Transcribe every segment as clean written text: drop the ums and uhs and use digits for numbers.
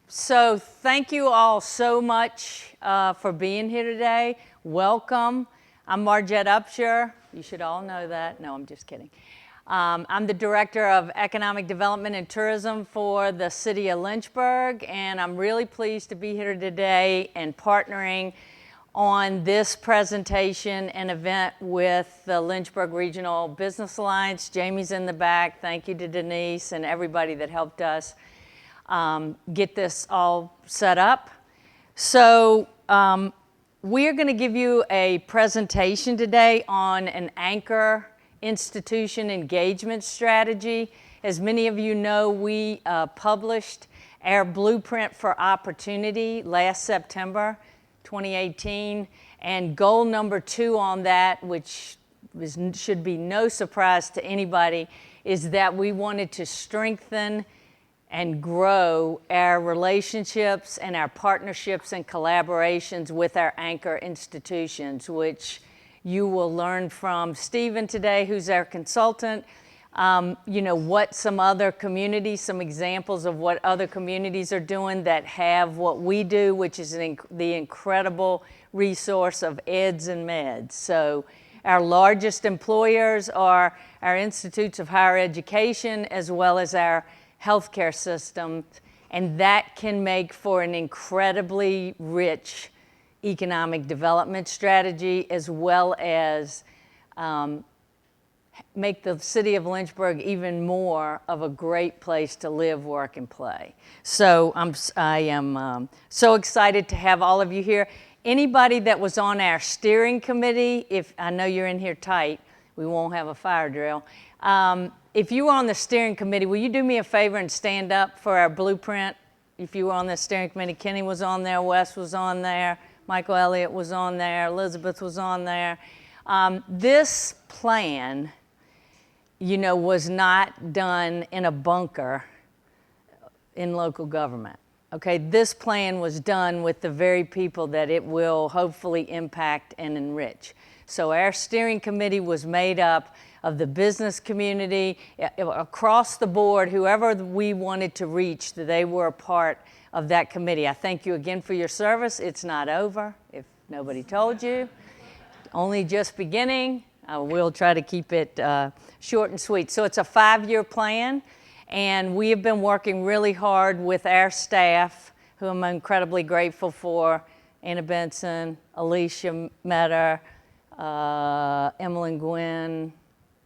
So thank you all so much for being here today. Welcome. I'm Margette Upshur. You should all know that. No, I'm just kidding. I'm the Director of Economic Development and Tourism for the City of Lynchburg, and I'm really pleased to be here today and partnering on this presentation and event with the Lynchburg Regional Business Alliance. Jamie's in the back. Thank you to Denise and everybody that helped us get this all set up. So we're going to give you a presentation today on an anchor institution engagement strategy. As many of you know, we published our Blueprint for Opportunity last September 2018, and goal number 2 on that, which should be no surprise to anybody, is that we wanted to strengthen and grow our relationships and our partnerships and collaborations with our anchor institutions, which you will learn from Stephen today, who's our consultant, what some other communities, some examples of what other communities are doing that have what we do, which is the incredible resource of eds and meds. So our largest employers are our institutes of higher education as well as our healthcare system, and that can make for an incredibly rich economic development strategy, as well as make the city of Lynchburg even more of a great place to live, work, and play. So I am so excited to have all of you here. Anybody that was on our steering committee, if I know you're in here tight, we won't have a fire drill. If you were on the steering committee, will you do me a favor and stand up for our blueprint? If you were on the steering committee, Kenny was on there, Wes was on there, Michael Elliott was on there, Elizabeth was on there. This plan, was not done in a bunker in local government. Okay, this plan was done with the very people that it will hopefully impact and enrich. So our steering committee was made up of the business community, across the board, whoever we wanted to reach, they were a part of that committee. I thank you again for your service. It's not over, if nobody told you. Only just beginning. We'll try to keep it short and sweet. So it's a 5-year plan, and we have been working really hard with our staff, who I'm incredibly grateful for: Anna Benson, Alicia Metter, Emmeline Gwynn,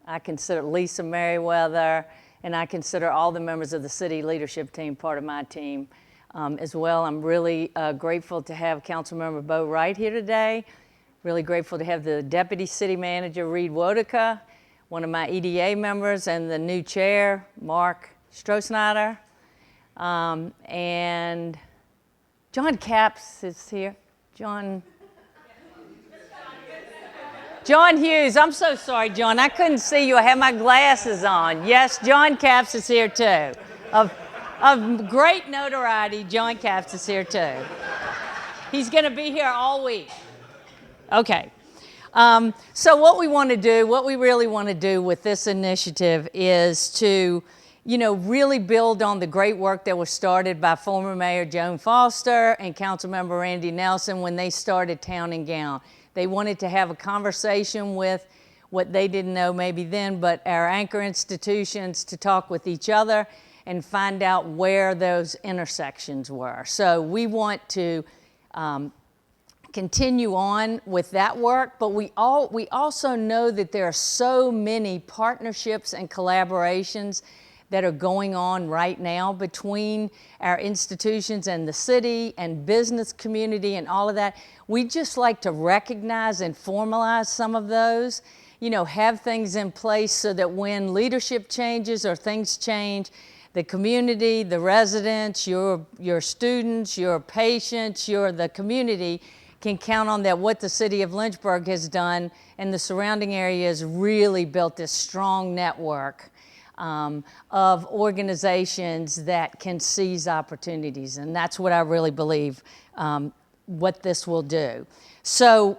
I consider Lisa Merriweather, and I consider all the members of the city leadership team part of my team as well. I'm really grateful to have Councilmember Bo Wright here today. Really grateful to have the Deputy City Manager, Reed Wotica, one of my EDA members, and the new chair, Mark Strohsnyder. And John Capps is here. John Hughes, I'm so sorry, John. I couldn't see you. I had my glasses on. Yes, John Capps is here too. Of great notoriety, John Capps is here too. He's going to be here all week. Okay. So what we really want to do with this initiative is to, really build on the great work that was started by former Mayor Joan Foster and Councilmember Randy Nelson when they started Town and Gown. They wanted to have a conversation with what they didn't know maybe then, but our anchor institutions, to talk with each other and find out where those intersections were. So we want to continue on with that work, but we also know that there are so many partnerships and collaborations that are going on right now between our institutions and the city and business community and all of that. We just like to recognize and formalize some of those, have things in place so that when leadership changes or things change, the community, the residents, your students, your patients, the community can count on that. What the city of Lynchburg has done and the surrounding area has really built this strong network of organizations that can seize opportunities, and that's what I really believe what this will do. So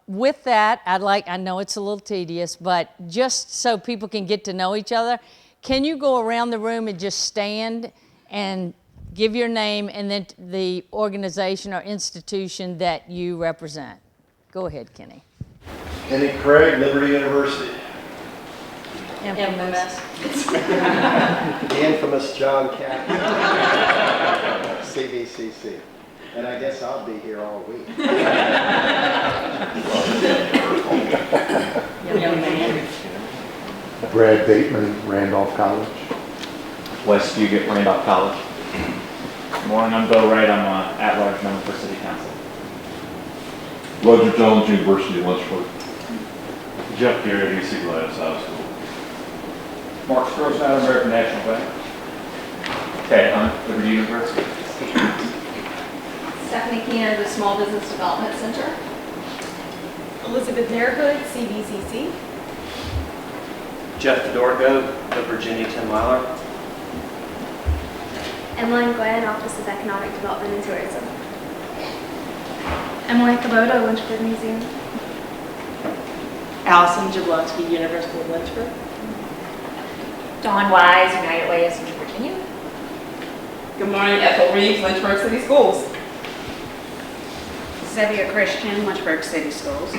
with that, I know it's a little tedious, but just so people can get to know each other, can you go around the room and just stand and give your name and then the organization or institution that you represent. Go ahead, Kenny. Kenny Craig, Liberty University. Infamous. The infamous John Captain, CVCC. And I guess I'll be here all week. Brad Bateman, Randolph College. Wes Fugit, Randolph College. Good morning, I'm Bo Wright. I'm an at-large member for City Council. Roger Jones, University of Lynchburg. Jeff Garrett, UC Gladys High School. Mark Strohsnyder, American National Bank. Ted Hunt, Liberty University. Stephanie Keenan, the Small Business Development Center. Elizabeth Nairhood, CVCC. Jeff Fedorko, the Virginia 10 Miler. Emmeline Glenn, Office of Economic Development and Tourism. Emily Kubota, Lynchburg Museum. Allison Jablonski, University of Lynchburg. Dawn Wise, United Way of Central Virginia. Good morning, Ethel Reeves, Lynchburg City Schools. Xavier Christian, Lynchburg City Schools.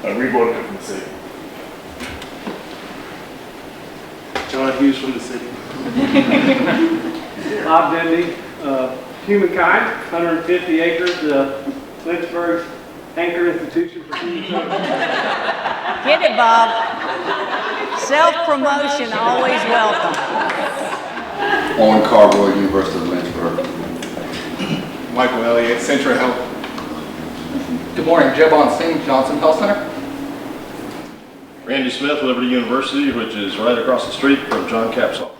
Reed Woodruff from the city. John Hughes from the city. Bob Denby, Humankind, 150 acres, Lynchburg's Anchor Institution for Human Services. Get it, Bob. Self-promotion, always welcome. Owen Carboy, University of Lynchburg. Michael Elliott, Central Health. Good morning, Jebon Singh, Johnson Health Center. Randy Smith, Liberty University, which is right across the street from John Cap's office.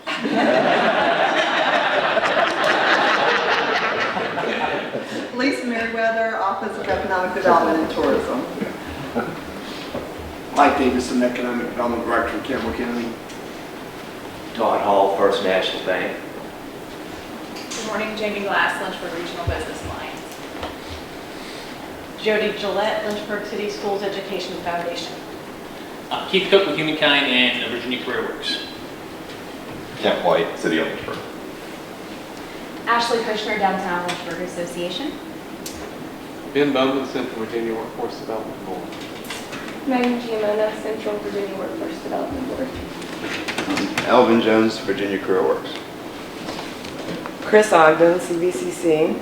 Lisa Merriweather, Office of Economic Development and Tourism. Mike Davidson, Economic Development Director in Campbell County. Todd Hall, First National Bank. Good morning, Jamie Glass, Lynchburg Regional Business Alliance. Jody Gillette, Lynchburg City Schools Education Foundation. Keith Cook with Humankind and Virginia Career Works. Kent White, City of Lynchburg. Ashley Kushner, Downtown Lynchburg Association. Ben Bowman, Central Virginia Workforce Development Board. Megan Giamona, Central Virginia Workforce Development Board. Alvin Jones, Virginia Career Works. Chris Ogden, CVCC.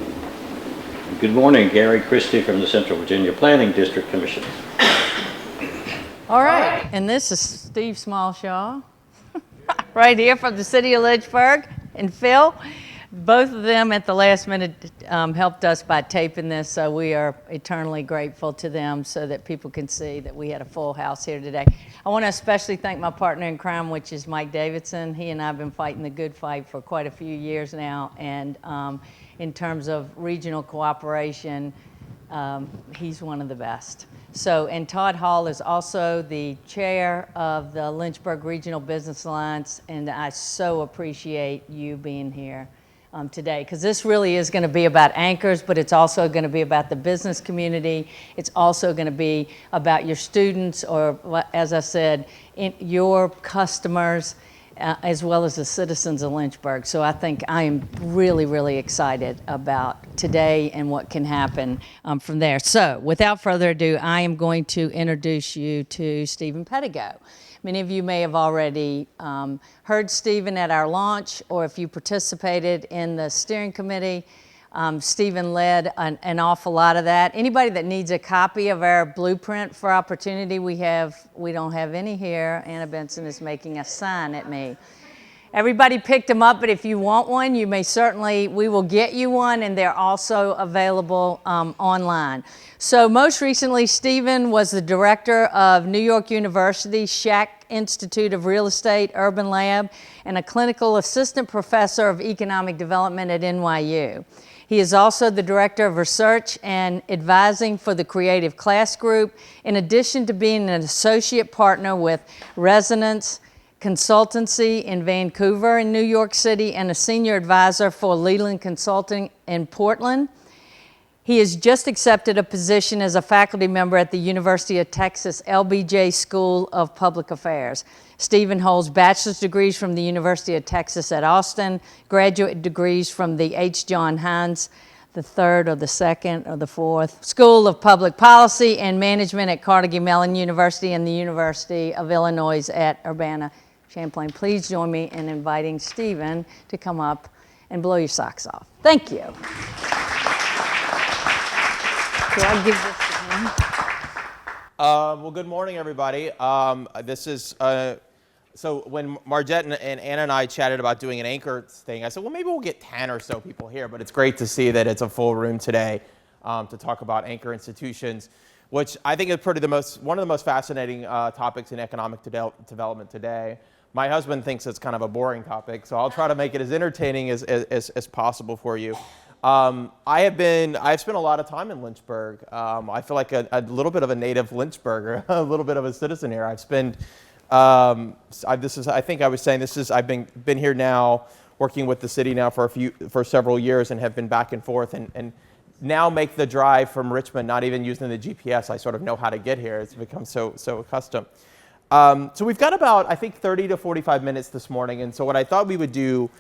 Good morning, Gary Christie from the Central Virginia Planning District Commission. All right, and this is Steve Smallshaw, right here from the city of Lynchburg, and Phil. Both of them at the last minute helped us by taping this, so we are eternally grateful to them so that people can see that we had a full house here today. I want to especially thank my partner in crime, which is Mike Davidson. He and I have been fighting the good fight for quite a few years now, and in terms of regional cooperation, he's one of the best. So, and Todd Hall is also the chair of the Lynchburg Regional Business Alliance, and I so appreciate you being here today, because this really is going to be about anchors, but it's also going to be about the business community. It's also going to be about your students, or as I said, your customers, as well as the citizens of Lynchburg. So I think I am really, really excited about today and what can happen from there. So without further ado, I am going to introduce you to Stephen Pettigo. Many of you may have already heard Stephen at our launch, or if you participated in the steering committee, Stephen led an awful lot of that. Anybody that needs a copy of our blueprint for opportunity, we don't have any here. Anna Benson is making a sign at me. Everybody picked them up, but if you want one, you may certainly, we will get you one, and they're also available online. So most recently, Stephen was the director of New York University Schack Institute of Real Estate Urban Lab and a clinical assistant professor of economic development at NYU. He is also the director of research and advising for the Creative Class Group, in addition to being an associate partner with Resonance Consultancy in Vancouver and New York City, and a senior advisor for Leland Consulting in Portland. He has just accepted a position as a faculty member at the University of Texas LBJ School of Public Affairs. Stephen holds bachelor's degrees from the University of Texas at Austin, graduate degrees from the H. John Hines, the third or the second or the fourth, School of Public Policy and Management at Carnegie Mellon University and the University of Illinois at Urbana-Champaign. Please join me in inviting Stephen to come up and blow your socks off. Thank you. So I'll give this to him. Well, good morning, everybody. This is, so when Margette and Anna and I chatted about doing an anchor thing, I said, well, maybe we'll get 10 or so people here, but it's great to see that it's a full room today to talk about anchor institutions, which I think is one of the most fascinating topics in economic development today. My husband thinks it's kind of a boring topic, so I'll try to make it as entertaining as possible for you. I've spent a lot of time in Lynchburg. I feel like a little bit of a native Lynchburger, a little bit of a citizen here. I've been here now, working with the city now for several years, and have been back and forth, and now make the drive from Richmond, not even using the GPS. I sort of know how to get here. It's become so accustomed. So we've got about, I think, 30 to 45 minutes this morning, and so what I thought we would do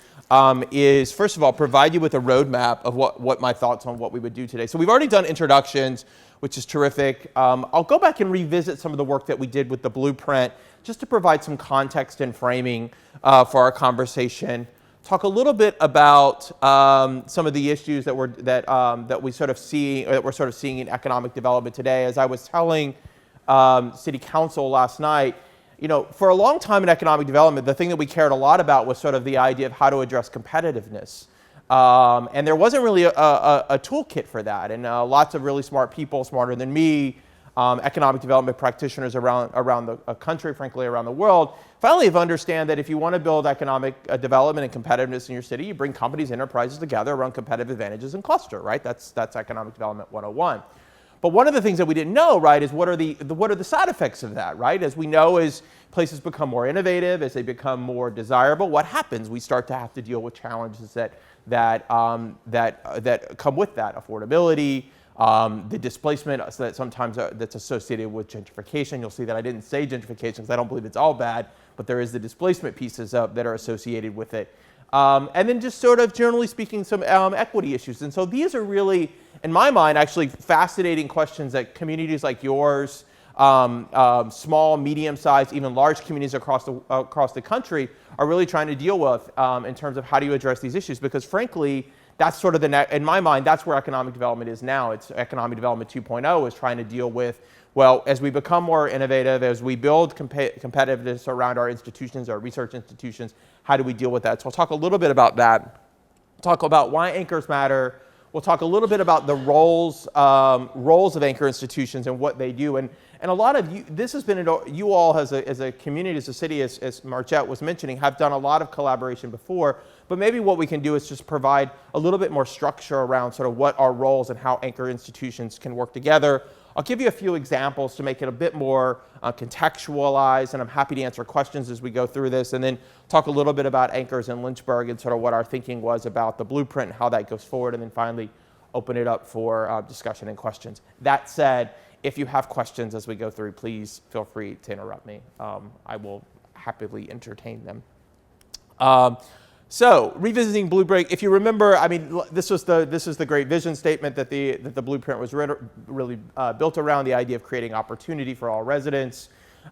is, first of all, provide you with a roadmap of what my thoughts on what we would do today. So we've already done introductions, which is terrific. I'll go back and revisit some of the work that we did with the blueprint, just to provide some context and framing for our conversation. Talk a little bit about some of the issues that we're sort of seeing in economic development today. As I was telling City Council last night, you know, for a long time in economic development, the thing that we cared a lot about was sort of the idea of how to address competitiveness. And there wasn't really a toolkit for that. And lots of really smart people, smarter than me, economic development practitioners around the country, frankly, around the world, finally have understand that if you want to build economic development and competitiveness in your city, you bring companies, enterprises together around competitive advantages and cluster, right? That's economic development 101. But one of the things that we didn't know, right, is what are the side effects of that, right? As we know, as places become more innovative, as they become more desirable, what happens? We start to have to deal with challenges that come with that: affordability, the displacement that sometimes that's associated with gentrification. You'll see that I didn't say gentrification because I don't believe it's all bad, but there is the displacement pieces that are associated with it. And then just sort of generally speaking, some equity issues. And so these are really, in my mind, actually fascinating questions that communities like yours, small, medium-sized, even large communities across the country are really trying to deal with in terms of how do you address these issues. Because frankly, that's sort of in my mind, that's where economic development is now. It's economic development 2.0 is trying to deal with, well, as we become more innovative, as we build competitiveness around our institutions, our research institutions, how do we deal with that? So I'll talk a little bit about that. Talk about why anchors matter. We'll talk a little bit about the roles of anchor institutions and what they do. And a lot of you, this has been, you all as a community, as a city, as Margette was mentioning, have done a lot of collaboration before. But maybe what we can do is just provide a little bit more structure around sort of what our roles and how anchor institutions can work together. I'll give you a few examples to make it a bit more contextualized, and I'm happy to answer questions as we go through this, and then talk a little bit about anchors in Lynchburg and sort of what our thinking was about the blueprint and how that goes forward, and then finally open it up for discussion and questions. That said, if you have questions as we go through, please feel free to interrupt me. I will happily entertain them. So, revisiting blueprint. If you remember, I mean, this is the great vision statement that the blueprint was really built around, the idea of creating opportunity for all residents.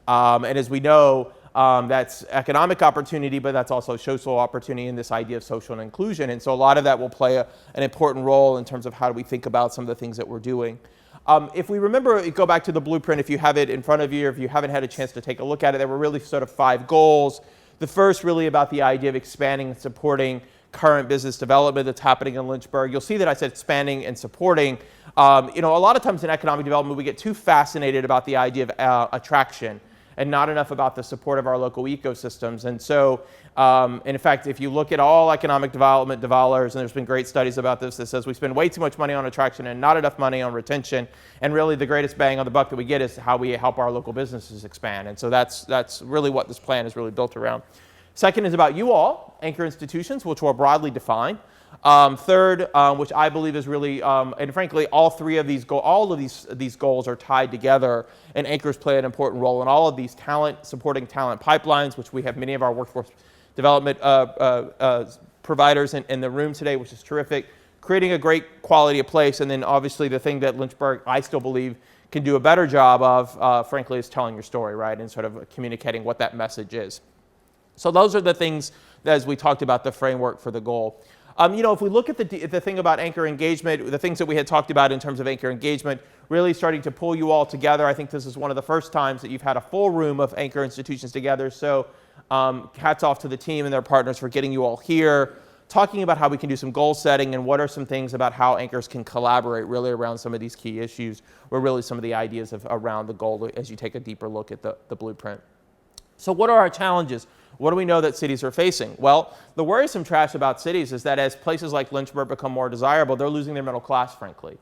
And as we know, that's economic opportunity, but that's also social opportunity and this idea of social inclusion. And so a lot of that will play an important role in terms of how do we think about some of the things that we're doing. If we remember, go back to the blueprint, if you have it in front of you, or if you haven't had a chance to take a look at it, there were really sort of 5 goals. The first really about the idea of expanding and supporting current business development that's happening in Lynchburg. You'll see that I said expanding and supporting. You know, a lot of times in economic development, we get too fascinated about the idea of attraction and not enough about the support of our local ecosystems. And so, and in fact, if you look at all economic development dollars, and there's been great studies about this that says we spend way too much money on attraction and not enough money on retention. And really the greatest bang on the buck that we get is how we help our local businesses expand. And so that's really what this plan is really built around. Second is about you all, anchor institutions, which were broadly defined. Third, which I believe is really, and frankly, all three of these these goals are tied together, and anchors play an important role in all of these supporting talent pipelines, which we have many of our workforce development providers in the room today, which is terrific. Creating a great quality of place, and then obviously the thing that Lynchburg, I still believe, can do a better job of, frankly, is telling your story, right, and sort of communicating what that message is. So those are the things that, as we talked about, the framework for the goal. If we look at the thing about anchor engagement, the things that we had talked about in terms of anchor engagement, really starting to pull you all together. I think this is one of the first times that you've had a full room of anchor institutions together. So hats off to the team and their partners for getting you all here, talking about how we can do some goal setting and what are some things about how anchors can collaborate really around some of these key issues, or really some of the ideas around the goal as you take a deeper look at the blueprint. So what are our challenges? What do we know that cities are facing? Well, the worrisome trash about cities is that as places like Lynchburg become more desirable, they're losing their middle class, frankly.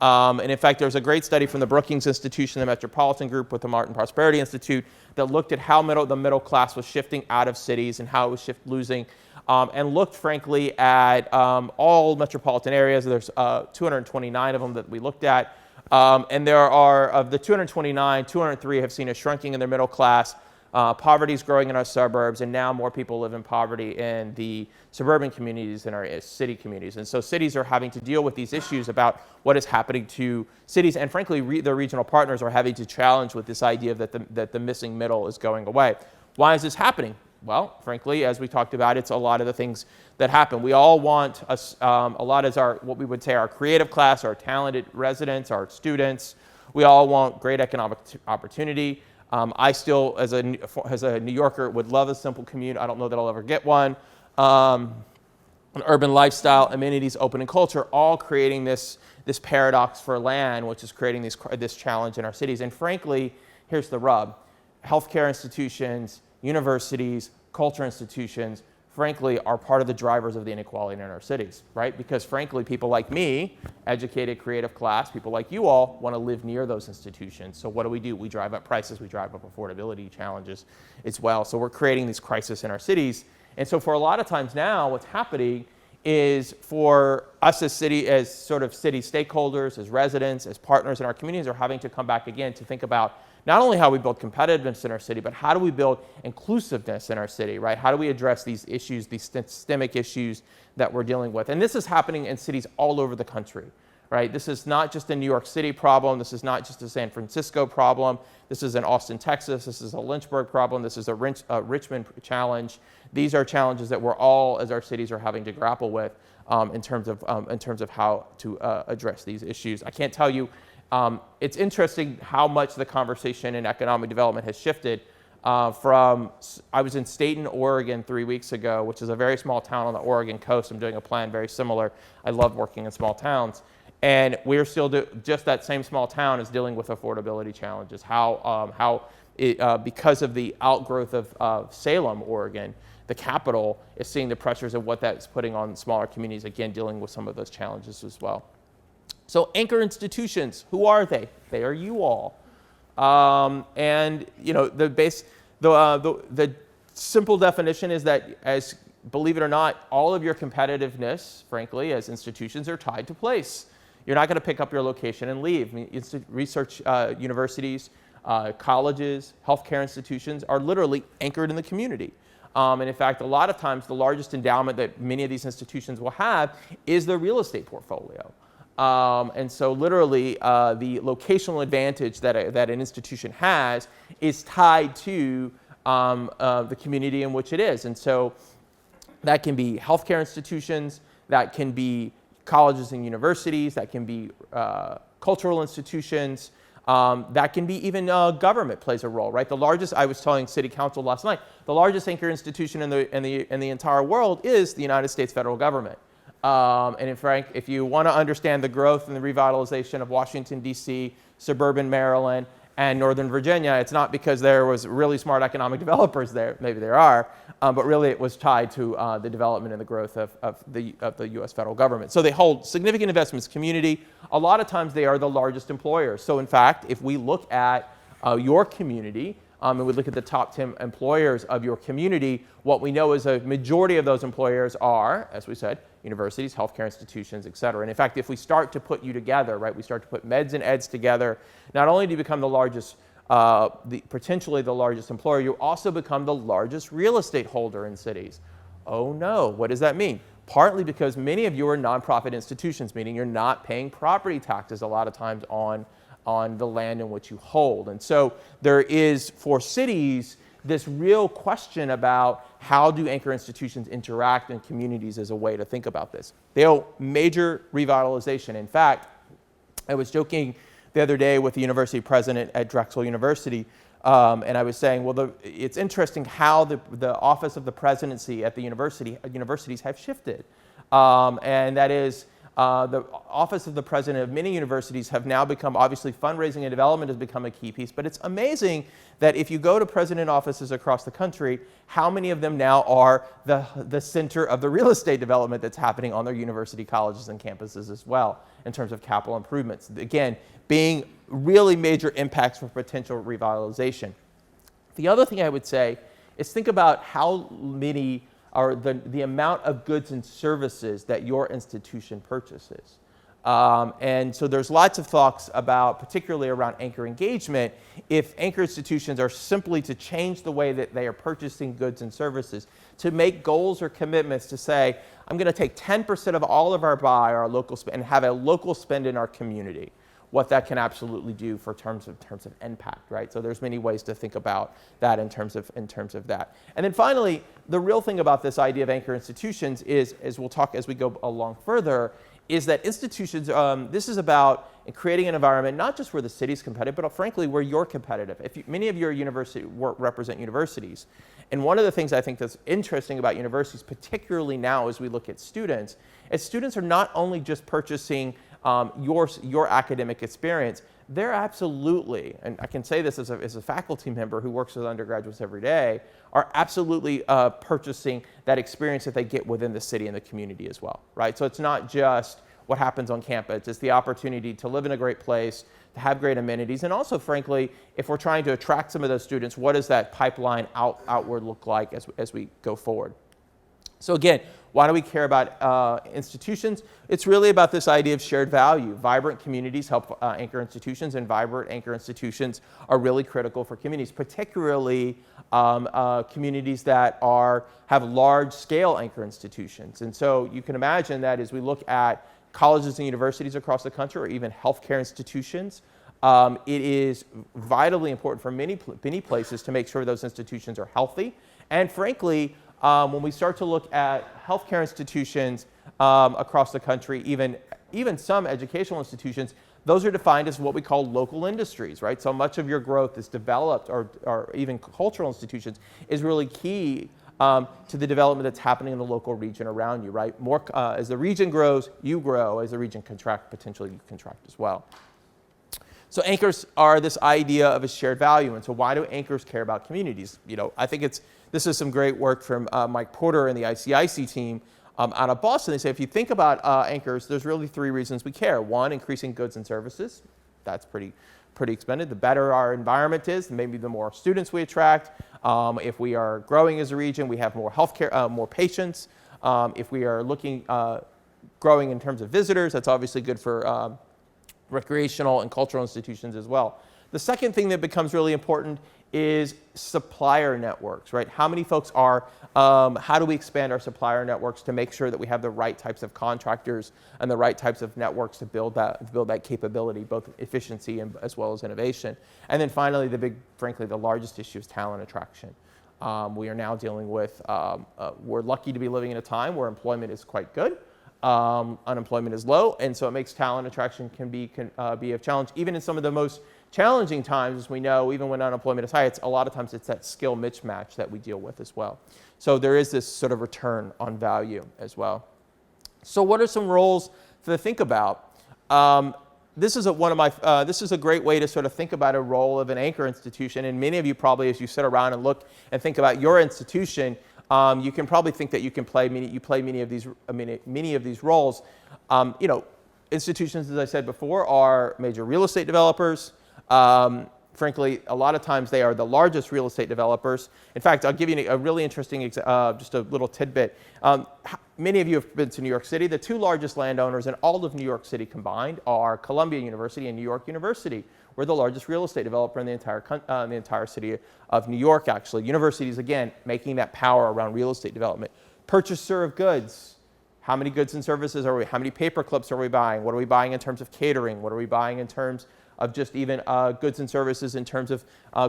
And in fact, there's a great study from the Brookings Institution, the Metropolitan Group with the Martin Prosperity Institute, that looked at how the middle class was shifting out of cities and how it was losing, and looked, frankly, at all metropolitan areas. There's 229 of them that we looked at. And there are, of the 229, 203 have seen a shrinking in their middle class. Poverty is growing in our suburbs, and now more people live in poverty in the suburban communities than our city communities. And so cities are having to deal with these issues about what is happening to cities, and frankly, their regional partners are having to challenge with this idea that the missing middle is going away. Why is this happening? Well, frankly, as we talked about, it's a lot of the things that happen. We all want a lot as what we would say our creative class, our talented residents, our students. We all want great economic opportunity. I still, as a New Yorker, would love a simple commute. I don't know that I'll ever get one. An urban lifestyle, amenities, open and culture, all creating this paradox for land, which is creating this challenge in our cities. And frankly, here's the rub. Healthcare institutions, universities, culture institutions, frankly, are part of the drivers of the inequality in our cities, right? Because frankly, people like me, educated, creative class, people like you all want to live near those institutions. So what do? We drive up prices, we drive up affordability challenges as well. So we're creating these crises in our cities. And so for a lot of times now, what's happening is for us as city stakeholders, as residents, as partners in our communities, are having to come back again to think about not only how we build competitiveness in our city, but how do we build inclusiveness in our city, right? How do we address these issues, these systemic issues that we're dealing with? And this is happening in cities all over the country, right? This is not just a New York City problem. This is not just a San Francisco problem. This is an Austin, Texas. This is a Lynchburg problem. This is a Richmond challenge. These are challenges that we're all, as our cities, are having to grapple with in terms of how to address these issues. I can't tell you. It's interesting how much the conversation in economic development has shifted I was in Staten, Oregon 3 weeks ago, which is a very small town on the Oregon coast. I'm doing a plan very similar. I love working in small towns. And we're still, just that same small town is dealing with affordability challenges. Because of the outgrowth of Salem, Oregon, the capital is seeing the pressures of what that's putting on smaller communities, again, dealing with some of those challenges as well. So anchor institutions, who are they? They are you all. And the simple definition is that, as believe it or not, all of your competitiveness, frankly, as institutions, are tied to place. You're not going to pick up your location and leave. I mean, research universities, colleges, healthcare institutions are literally anchored in the community. And in fact, a lot of times the largest endowment that many of these institutions will have is their real estate portfolio. And so literally the locational advantage that an institution has is tied to the community in which it is. And so that can be healthcare institutions, that can be colleges and universities, that can be cultural institutions, that can be even government plays a role, right? The largest, I was telling City Council last night, the largest anchor institution in the entire world is the United States federal government. And in fact, if you want to understand the growth and the revitalization of Washington, D.C., suburban Maryland, and Northern Virginia, it's not because there was really smart economic developers there, maybe there are, but really it was tied to the development and the growth of the U.S. federal government. So they hold significant investments in community. A lot of times they are the largest employers. So in fact, if we look at your community, and we look at the top 10 employers of your community, what we know is a majority of those employers are, as we said, universities, healthcare institutions, et cetera. And in fact, if we start to put you together, right, we start to put meds and eds together, not only do you become the largest, potentially the largest employer, you also become the largest real estate holder in cities. Oh no, what does that mean? Partly because many of you are nonprofit institutions, meaning you're not paying property taxes a lot of times on the land in which you hold. And so there is, for cities, this real question about how do anchor institutions interact in communities as a way to think about this. They owe major revitalization. In fact, I was joking the other day with the university president at Drexel University, and I was saying, well, it's interesting how the office of the presidency at the universities have shifted. And that is, the office of the president of many universities have now become, obviously fundraising and development has become a key piece, but it's amazing that if you go to president offices across the country, how many of them now are the center of the real estate development that's happening on their university colleges and campuses as well, in terms of capital improvements. Again, being really major impacts for potential revitalization. The other thing I would say is think about how many are the amount of goods and services that your institution purchases. And so there's lots of thoughts about, particularly around anchor engagement, if anchor institutions are simply to change the way that they are purchasing goods and services, to make goals or commitments to say, I'm going to take 10% of all of our buy, our local spend, and have a local spend in our community. What that can absolutely do for terms of impact, right? So there's many ways to think about that in terms of that. And then finally, the real thing about this idea of anchor institutions is, as we'll talk as we go along further, is that institutions, this is about creating an environment not just where the city's competitive, but frankly where you're competitive. Many of your university represent universities. And one of the things I think that's interesting about universities, particularly now as we look at students, is students are not only just purchasing your academic experience, they're absolutely, and I can say this as a faculty member who works with undergraduates every day, are absolutely purchasing that experience that they get within the city and the community as well, right? So it's not just what happens on campus, it's the opportunity to live in a great place, to have great amenities, and also, frankly, if we're trying to attract some of those students, what does that pipeline outward look like as we go forward? So again, why do we care about institutions? It's really about this idea of shared value. Vibrant communities help anchor institutions, and vibrant anchor institutions are really critical for communities, particularly communities that have large-scale anchor institutions. And so you can imagine that as we look at colleges and universities across the country, or even healthcare institutions, it is vitally important for many places to make sure those institutions are healthy. And frankly, when we start to look at healthcare institutions across the country, even some educational institutions, those are defined as what we call local industries, right? So much of your growth is developed, or even cultural institutions, is really key to the development that's happening in the local region around you, right? More, as the region grows, you grow. As the region contracts, potentially you contract as well. So anchors are this idea of a shared value. And so why do anchors care about communities? You know, I think this is some great work from Mike Porter and the ICIC team out of Boston. They say if you think about anchors, there's really three reasons we care. One, increasing goods and services. That's pretty expended. The better our environment is, maybe the more students we attract. If we are growing as a region, we have more healthcare, more patients. If we are growing in terms of visitors, that's obviously good for recreational and cultural institutions as well. The second thing that becomes really important is supplier networks, right? How many folks how do we expand our supplier networks to make sure that we have the right types of contractors and the right types of networks to build that capability, both efficiency and as well as innovation. And then finally, frankly, the largest issue is talent attraction. We are now dealing with, we're lucky to be living in a time where employment is quite good. Unemployment is low, and so it makes talent attraction can be a challenge. Even in some of the most challenging times, as we know, even when unemployment is high, a lot of times it's that skill mismatch that we deal with as well. So there is this sort of return on value as well. So what are some roles to think about? This is a great way to sort of think about a role of an anchor institution, and many of you probably, as you sit around and look and think about your institution, you can probably think that you play many of these roles. Institutions, as I said before, are major real estate developers. Frankly, a lot of times they are the largest real estate developers. In fact, I'll give you a really interesting, just a little tidbit. Many of you have been to New York City. The two largest landowners in all of New York City combined are Columbia University and New York University. We're the largest real estate developer in the entire city of New York, actually. Universities, again, making that power around real estate development. Purchaser of goods. How many goods and services are we? How many paper clips are we buying? What are we buying in terms of catering? What are we buying in terms of just even goods and services in terms of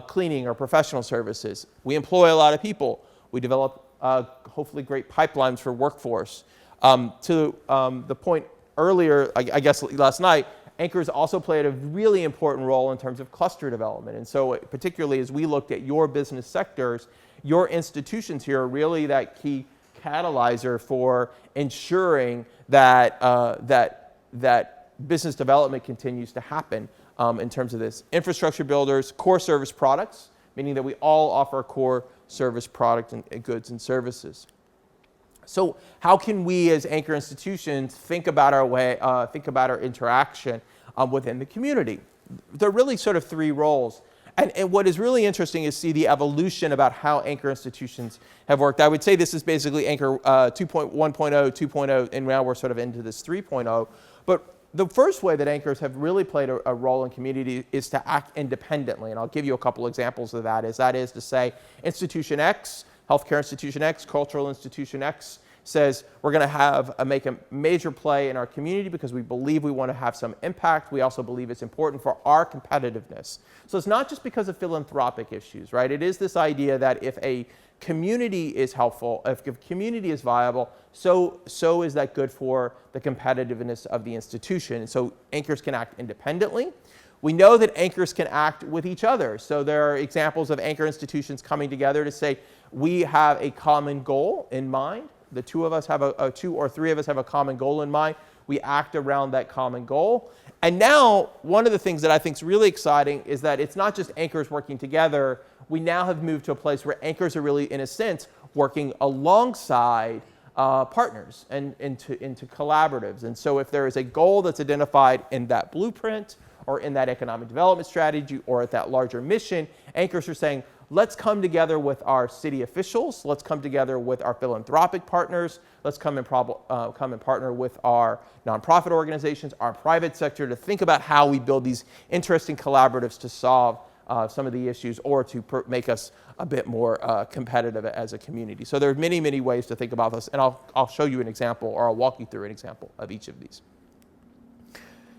cleaning or professional services? We employ a lot of people. We develop hopefully great pipelines for workforce. To the point earlier, I guess last night, anchors also played a really important role in terms of cluster development. And so particularly as we looked at your business sectors, your institutions here are really that key catalyzer for ensuring that, that business development continues to happen in terms of this. Infrastructure builders, core service products, meaning that we all offer core service product and goods and services. So how can we as anchor institutions think about our interaction within the community? There are really sort of three roles. And what is really interesting is see the evolution about how anchor institutions have worked. I would say this is basically Anchor 2.1.0, 2.0, and now we're sort of into this 3.0. But the first way that anchors have really played a role in community is to act independently. And I'll give you a couple examples of that. That is to say, Institution X, healthcare institution X, cultural institution X, says we're going to make a major play in our community because we believe we want to have some impact. We also believe it's important for our competitiveness. So it's not just because of philanthropic issues, right? It is this idea that if a community is helpful, if a community is viable, so is that good for the competitiveness of the institution. And so anchors can act independently. We know that anchors can act with each other. So there are examples of anchor institutions coming together to say, we have a common goal in mind. The two of us have two or three of us have a common goal in mind. We act around that common goal. And now, one of the things that I think is really exciting is that it's not just anchors working together. We now have moved to a place where anchors are really, in a sense, working alongside partners and into collaboratives. And so if there is a goal that's identified in that blueprint or in that economic development strategy or at that larger mission, anchors are saying, let's come together with our city officials. Let's come together with our philanthropic partners. Let's come and partner with our nonprofit organizations, our private sector, to think about how we build these interesting collaboratives to solve some of the issues or to make us a bit more competitive as a community. So there are many, many ways to think about this, and I'll show you an example, or I'll walk you through an example of each of these.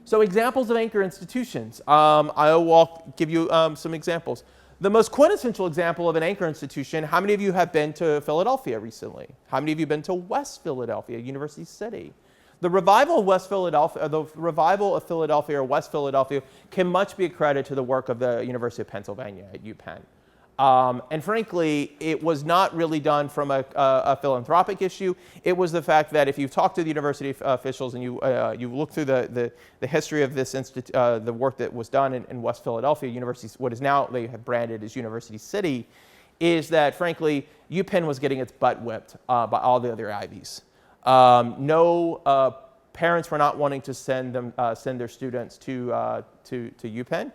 So examples of anchor institutions. I'll give you some examples. The most quintessential example of an anchor institution, how many of you have been to Philadelphia recently? How many of you have been to West Philadelphia, University City? The revival of West Philadelphia, or the revival of Philadelphia or West Philadelphia can much be accredited to the work of the University of Pennsylvania at UPenn. And frankly, it was not really done from a philanthropic issue. It was the fact that if you talk to the university officials and you look through the history of this the work that was done in West Philadelphia, University, what is now they have branded as University City, is that frankly, UPenn was getting its butt whipped by all the other Ivies. Parents were not wanting to send their students to UPenn,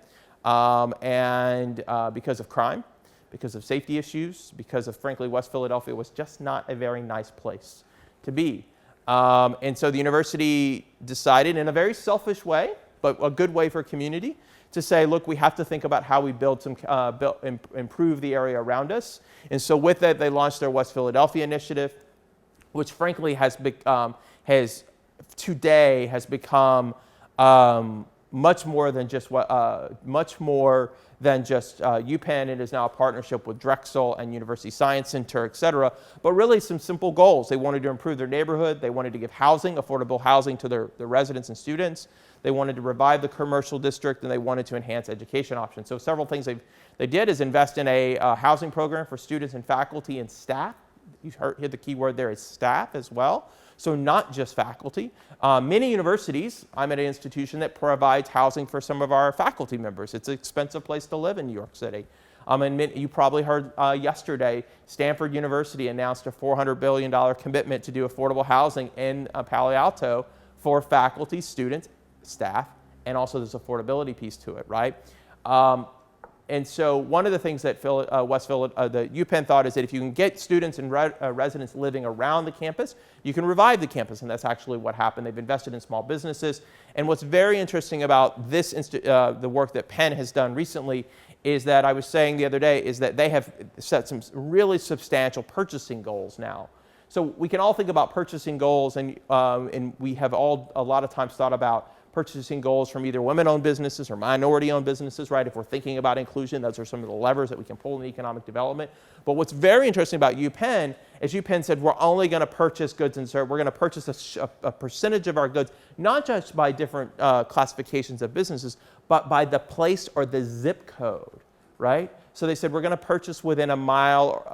and because of crime, because of safety issues, because of, frankly, West Philadelphia was just not a very nice place to be. And so the university decided in a very selfish way, but a good way for community, to say, look, we have to think about how we improve the area around us. And so with that, they launched their West Philadelphia initiative, which frankly has become much more than just UPenn. It is now a partnership with Drexel and University Science Center, et cetera, but really some simple goals. They wanted to improve their neighborhood. They wanted to give housing, affordable housing to their residents and students. They wanted to revive the commercial district, and they wanted to enhance education options. So several things they did is invest in a housing program for students and faculty and staff. You heard the key word there is staff as well. So not just faculty. Many universities, I'm at an institution that provides housing for some of our faculty members. It's an expensive place to live in New York City. And you probably heard yesterday, Stanford University announced a $400 billion commitment to do affordable housing in Palo Alto for faculty, students, staff, and also this affordability piece to it, right? And so one of the things that the UPenn thought is that if you can get students and residents living around the campus, you can revive the campus, and that's actually what happened. They've invested in small businesses. And what's very interesting about this, the work that Penn has done recently is that I was saying the other day is that they have set some really substantial purchasing goals now. So we can all think about purchasing goals, and we have all a lot of times thought about purchasing goals from either women-owned businesses or minority-owned businesses, right? If we're thinking about inclusion, those are some of the levers that we can pull in economic development. But what's very interesting about UPenn is UPenn said we're only going to purchase goods and services. We're going to purchase a percentage of our goods, not just by different classifications of businesses, but by the place or the zip code, right? So they said we're going to purchase within a mile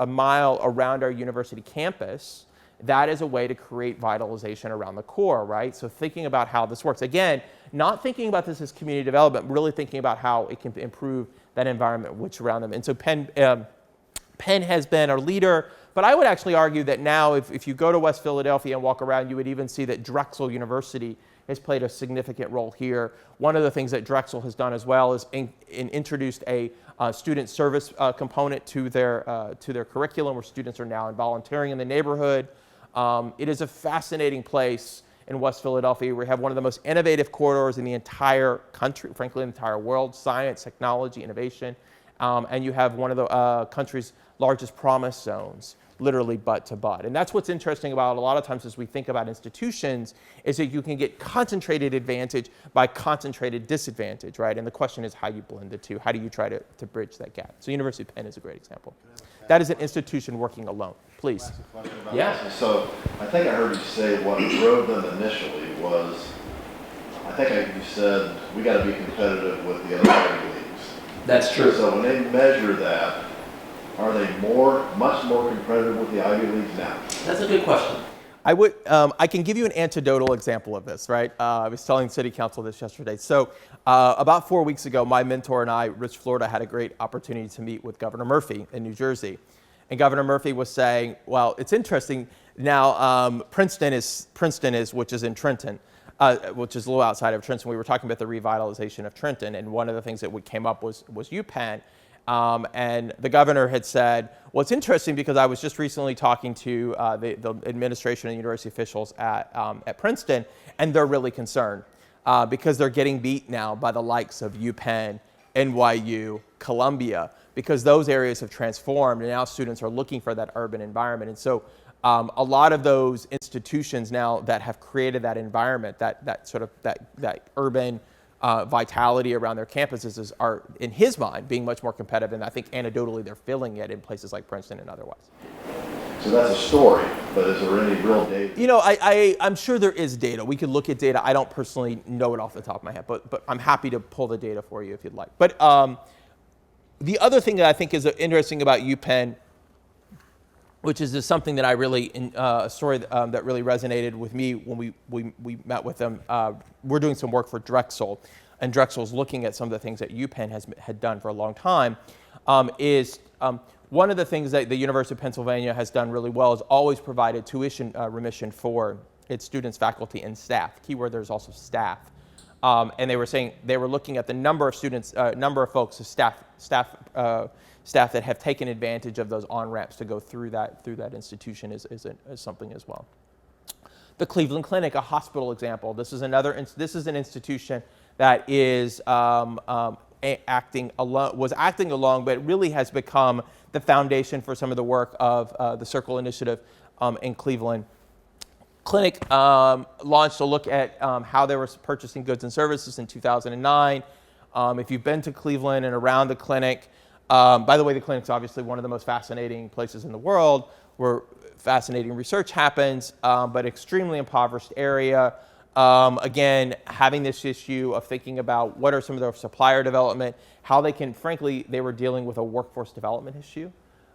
around our university campus. That is a way to create vitalization around the core, right? So thinking about how this works. Again, not thinking about this as community development, really thinking about how it can improve that environment which around them. And so Penn has been a leader, but I would actually argue that now if you go to West Philadelphia and walk around, you would even see that Drexel University has played a significant role here. One of the things that Drexel has done as well is introduced a student service component to their curriculum, where students are now volunteering in the neighborhood. It is a fascinating place in West Philadelphia. We have one of the most innovative corridors in the entire country, frankly, in the entire world, science, technology, innovation. And you have one of the country's largest promise zones, literally butt to butt. And that's what's interesting about a lot of times as we think about institutions, is that you can get concentrated advantage by concentrated disadvantage, right? And the question is how you blend the two. How do you try to bridge that gap? So University of Penn is a great example. That is an institution working alone. Please. Yeah. So I think I heard you say what drove them initially was, I think you said we got to be competitive with the other Ivy Leagues. That's true. So when they measure that, are they much more competitive with the Ivy Leagues now? That's a good question. I can give you an anecdotal example of this, right? I was telling City Council this yesterday. So about 4 weeks ago, my mentor and I, Rich Florida, had a great opportunity to meet with Governor Murphy in New Jersey. And Governor Murphy was saying, well, it's interesting now, Princeton is, which is in Trenton, which is a little outside of Trenton. We were talking about the revitalization of Trenton, and one of the things that came up was UPenn. And the governor had said, well, it's interesting because I was just recently talking to the administration and university officials at Princeton, and they're really concerned because they're getting beat now by the likes of UPenn, NYU, Columbia, because those areas have transformed, and now students are looking for that urban environment. And so a lot of those institutions now that have created that environment, that urban vitality around their campuses are, in his mind, being much more competitive, and I think anecdotally they're feeling it in places like Princeton and otherwise. So that's a story, but is there any real data? You know, I'm sure there is data. We could look at data. I don't personally know it off the top of my head, but I'm happy to pull the data for you if you'd like. But the other thing that I think is interesting about UPenn, which is something that I really, a story that really resonated with me when we met with them. We're doing some work for Drexel, and Drexel's looking at some of the things that UPenn had done for a long time, one of the things that the University of Pennsylvania has done really well is always provided tuition remission for its students, faculty, and staff. Keyword, there's also staff. And they were saying they were looking at the number of students, number of folks, staff that have taken advantage of those on-ramps to go through that institution is something as well. The Cleveland Clinic, a hospital example. This is an institution that is acting along, but really has become the foundation for some of the work of the Circle Initiative in Cleveland. Clinic launched a look at how they were purchasing goods and services in 2009. If you've been to Cleveland and around the clinic, by the way, the clinic's obviously one of the most fascinating places in the world where fascinating research happens, but extremely impoverished area. Again, having this issue of thinking about what are some of their supplier development, how they can, frankly, they were dealing with a workforce development issue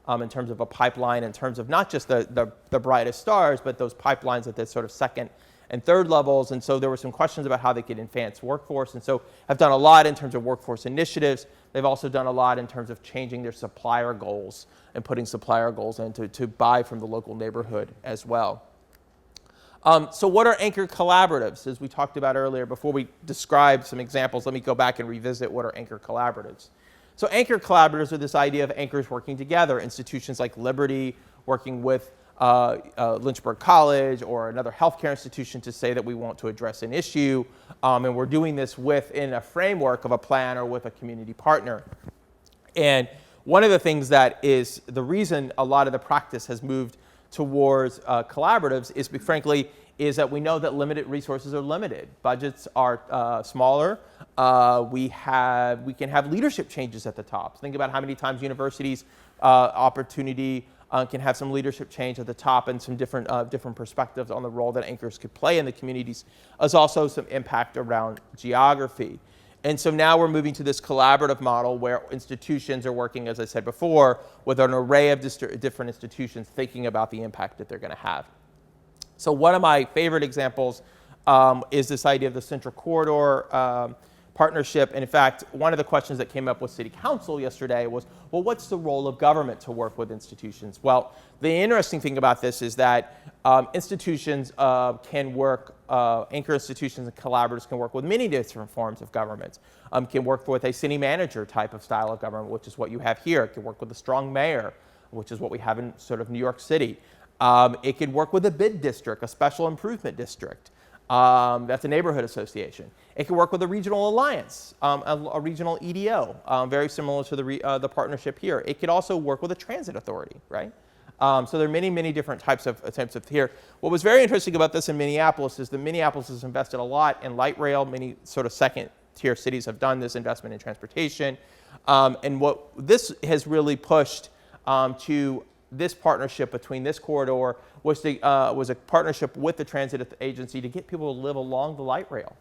in terms of a pipeline, in terms of not just the brightest stars, but those pipelines at the sort of second and third levels. And so there were some questions about how they could advance workforce. And so have done a lot in terms of workforce initiatives. They've also done a lot in terms of changing their supplier goals and putting supplier goals in to buy from the local neighborhood as well. So what are anchor collaboratives? As we talked about earlier, before we describe some examples, let me go back and revisit what are anchor collaboratives. So anchor collaboratives are this idea of anchors working together, institutions like Liberty working with Lynchburg College or another healthcare institution to say that we want to address an issue, and we're doing this within a framework of a plan or with a community partner. And one of the things that is the reason a lot of the practice has moved towards collaboratives is, frankly, is that we know that limited resources are limited. Budgets are smaller. We can have leadership changes at the top. Think about how many times universities opportunity can have some leadership change at the top and some different perspectives on the role that anchors could play in the communities. There's also some impact around geography. And so now we're moving to this collaborative model where institutions are working, as I said before, with an array of different institutions thinking about the impact that they're going to have. So one of my favorite examples is this idea of the Central Corridor partnership. And in fact, one of the questions that came up with City Council yesterday was, well, what's the role of government to work with institutions? Well, the interesting thing about this is that institutions can work, anchor institutions and collaboratives can work with many different forms of government. Can work with a city manager type of style of government, which is what you have here. It can work with a strong mayor, which is what we have in sort of New York City. It could work with a bid district, a special improvement district. That's a neighborhood association. It can work with a regional alliance, a regional EDO, very similar to the partnership here. It could also work with a transit authority, right? So there are many, many different types of here. What was very interesting about this in Minneapolis is that Minneapolis has invested a lot in light rail. Many sort of second-tier cities have done this investment in transportation. And what this has really pushed to this partnership between this corridor was a partnership with the transit agency to get people to live along the light rail,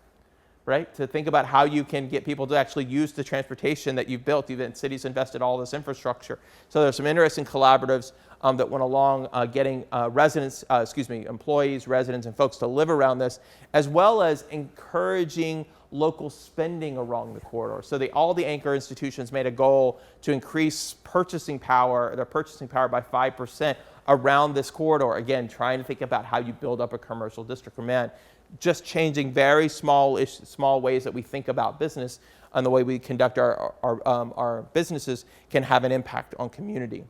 right? To think about how you can get people to actually use the transportation that you've built. Even cities invested all this infrastructure. So there's some interesting collaboratives that went along getting employees, residents, and folks to live around this, as well as encouraging local spending along the corridor. So all the anchor institutions made a goal to increase their purchasing power by 5% around this corridor. Again, trying to think about how you build up a commercial district. Man, just changing very small ways that we think about business and the way we conduct our businesses can have an impact on community.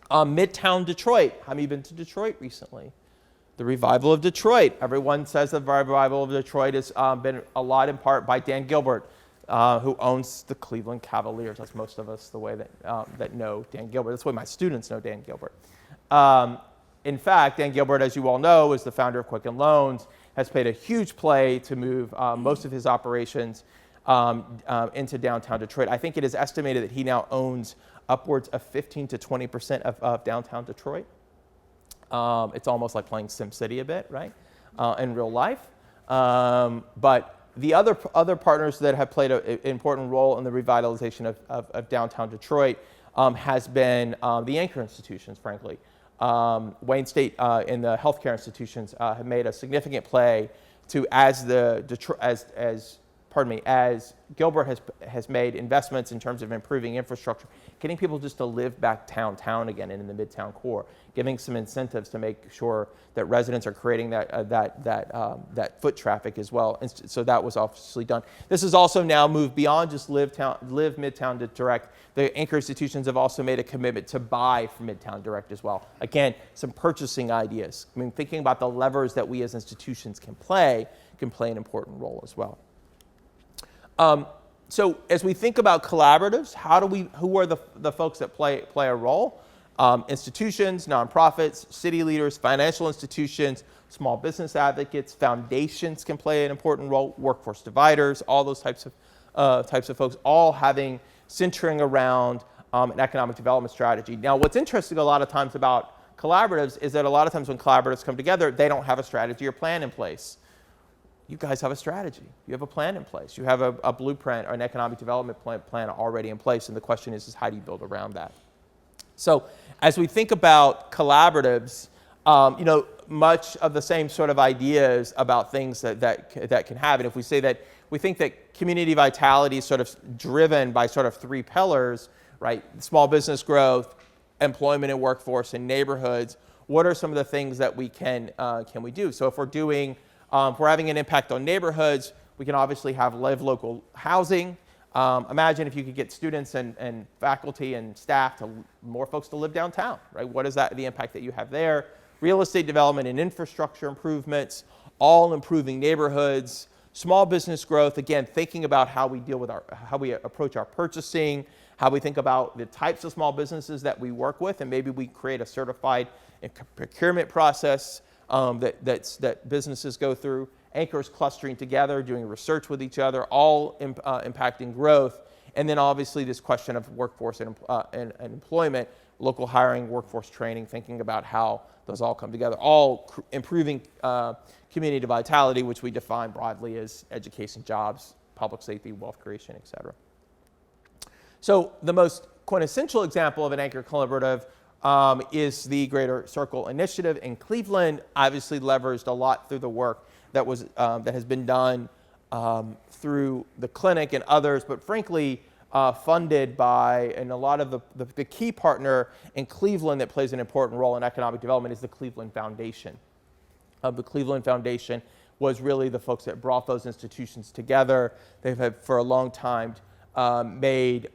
Midtown Detroit. Have you been to Detroit recently? The revival of Detroit. Everyone says the revival of Detroit has been a lot in part by Dan Gilbert, who owns the Cleveland Cavaliers. That's most of us the way that know Dan Gilbert. That's the way my students know Dan Gilbert. In fact, Dan Gilbert, as you all know, is the founder of Quicken Loans, has played a huge play to move most of his operations into downtown Detroit. I think it is estimated that he now owns upwards of 15 to 20% of downtown Detroit. It's almost like playing SimCity a bit, right, in real life. But the other partners that have played an important role in the revitalization of downtown Detroit has been the anchor institutions, frankly. Wayne State and the healthcare institutions have made a significant play to, as Gilbert has made investments in terms of improving infrastructure, getting people just to live back downtown again and in the Midtown core, giving some incentives to make sure that residents are creating that foot traffic as well. And so that was obviously done. This has also now moved beyond just live Midtown to direct. The anchor institutions have also made a commitment to buy from Midtown Direct as well. Again, some purchasing ideas. I mean, thinking about the levers that we as institutions can play an important role as well. So as we think about collaboratives, who are the folks that play a role? Institutions, nonprofits, city leaders, financial institutions, small business advocates, foundations can play an important role, workforce dividers, all those types of folks, all centering around an economic development strategy. Now, what's interesting a lot of times about collaboratives is that a lot of times when collaboratives come together, they don't have a strategy or plan in place. You guys have a strategy. You have a plan in place. You have a blueprint or an economic development plan already in place, and the question is how do you build around that? So as we think about collaboratives, much of the same sort of ideas about things that can happen. If we say that we think that community vitality is sort of driven by sort of three pillars, right? Small business growth, employment and workforce, and neighborhoods. What are some of the things that we can we do? So if we're having an impact on neighborhoods, we can obviously have live local housing. Imagine if you could get students and faculty and staff more folks to live downtown, right? What is the impact that you have there? Real estate development and infrastructure improvements, all improving neighborhoods, small business growth, again, thinking about how we deal with how we approach our purchasing, how we think about the types of small businesses that we work with, and maybe we create a certified procurement process that businesses go through. Anchors clustering together, doing research with each other, all impacting growth. And then obviously this question of workforce and employment, local hiring, workforce training, thinking about how those all come together, all improving community vitality, which we define broadly as education, jobs, public safety, wealth creation, et cetera. So the most quintessential example of an anchor collaborative is the Greater Circle Initiative in Cleveland, obviously leveraged a lot through the work that has been done through the clinic and others, but frankly funded by, and a lot of the key partner in Cleveland that plays an important role in economic development is the Cleveland Foundation. The Cleveland Foundation was really the folks that brought those institutions together. They've had for a long time made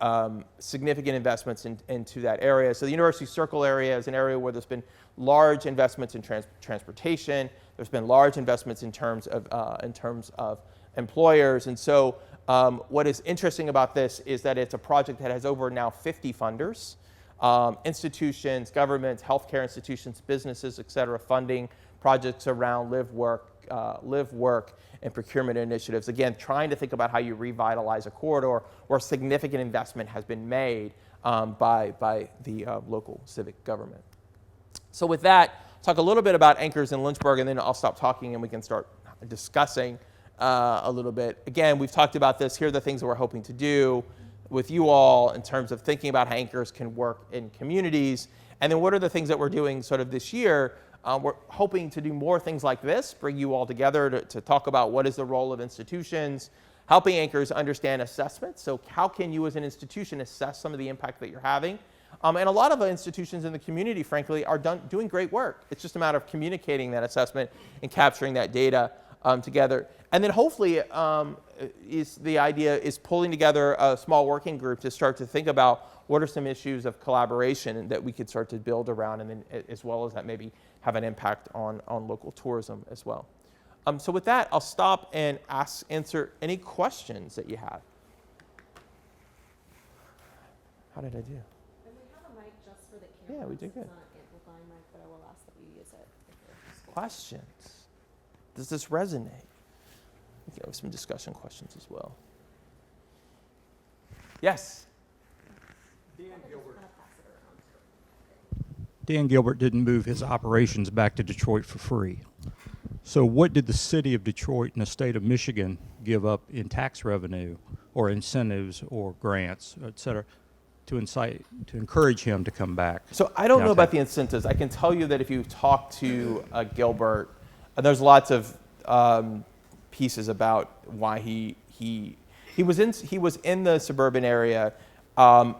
significant investments into that area. So the University Circle area is an area where there's been large investments in transportation. There's been large investments in terms of employers. And so what is interesting about this is that it's a project that has over now 50 funders, institutions, governments, healthcare institutions, businesses, et cetera, funding projects around live, work, and procurement initiatives. Again, trying to think about how you revitalize a corridor where significant investment has been made by the local civic government. So with that, talk a little bit about anchors in Lynchburg, and then I'll stop talking and we can start discussing a little bit. Again, we've talked about this. Here are the things that we're hoping to do with you all in terms of thinking about how anchors can work in communities. And then what are the things that we're doing sort of this year? We're hoping to do more things like this, bring you all together to talk about what is the role of institutions, helping anchors understand assessment. So how can you as an institution assess some of the impact that you're having? And a lot of the institutions in the community, frankly, are doing great work. It's just a matter of communicating that assessment and capturing that data together. And then hopefully the idea is pulling together a small working group to start to think about what are some issues of collaboration that we could start to build around, and then as well as that maybe have an impact on local tourism as well. So with that, I'll stop and answer any questions that you have. How did I do? And we have a mic just for the camera. Yeah, we did good. It's not an amplifying mic, but I will ask that you use it. Questions? Does this resonate? We can have some discussion questions as well. Yes? Dan Gilbert didn't move his operations back to Detroit for free. So what did the city of Detroit and the state of Michigan give up in tax revenue or incentives or grants, et cetera, to encourage him to come back? So I don't know about the incentives. I can tell you that if you talk to Gilbert, there's lots of pieces about why he was in the suburban area.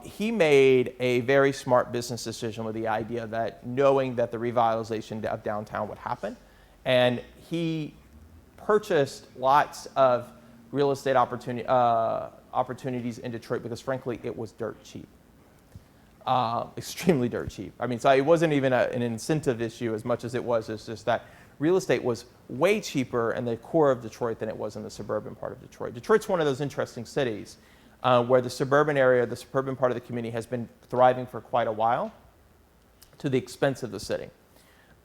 He made a very smart business decision with the idea that knowing that the revitalization of downtown would happen, and he purchased lots of real estate opportunities in Detroit because frankly it was dirt cheap, extremely dirt cheap. I mean, so it wasn't even an incentive issue as much as it was just that real estate was way cheaper in the core of Detroit than it was in the suburban part of Detroit. Detroit's one of those interesting cities where the suburban area, the suburban part of the community has been thriving for quite a while to the expense of the city.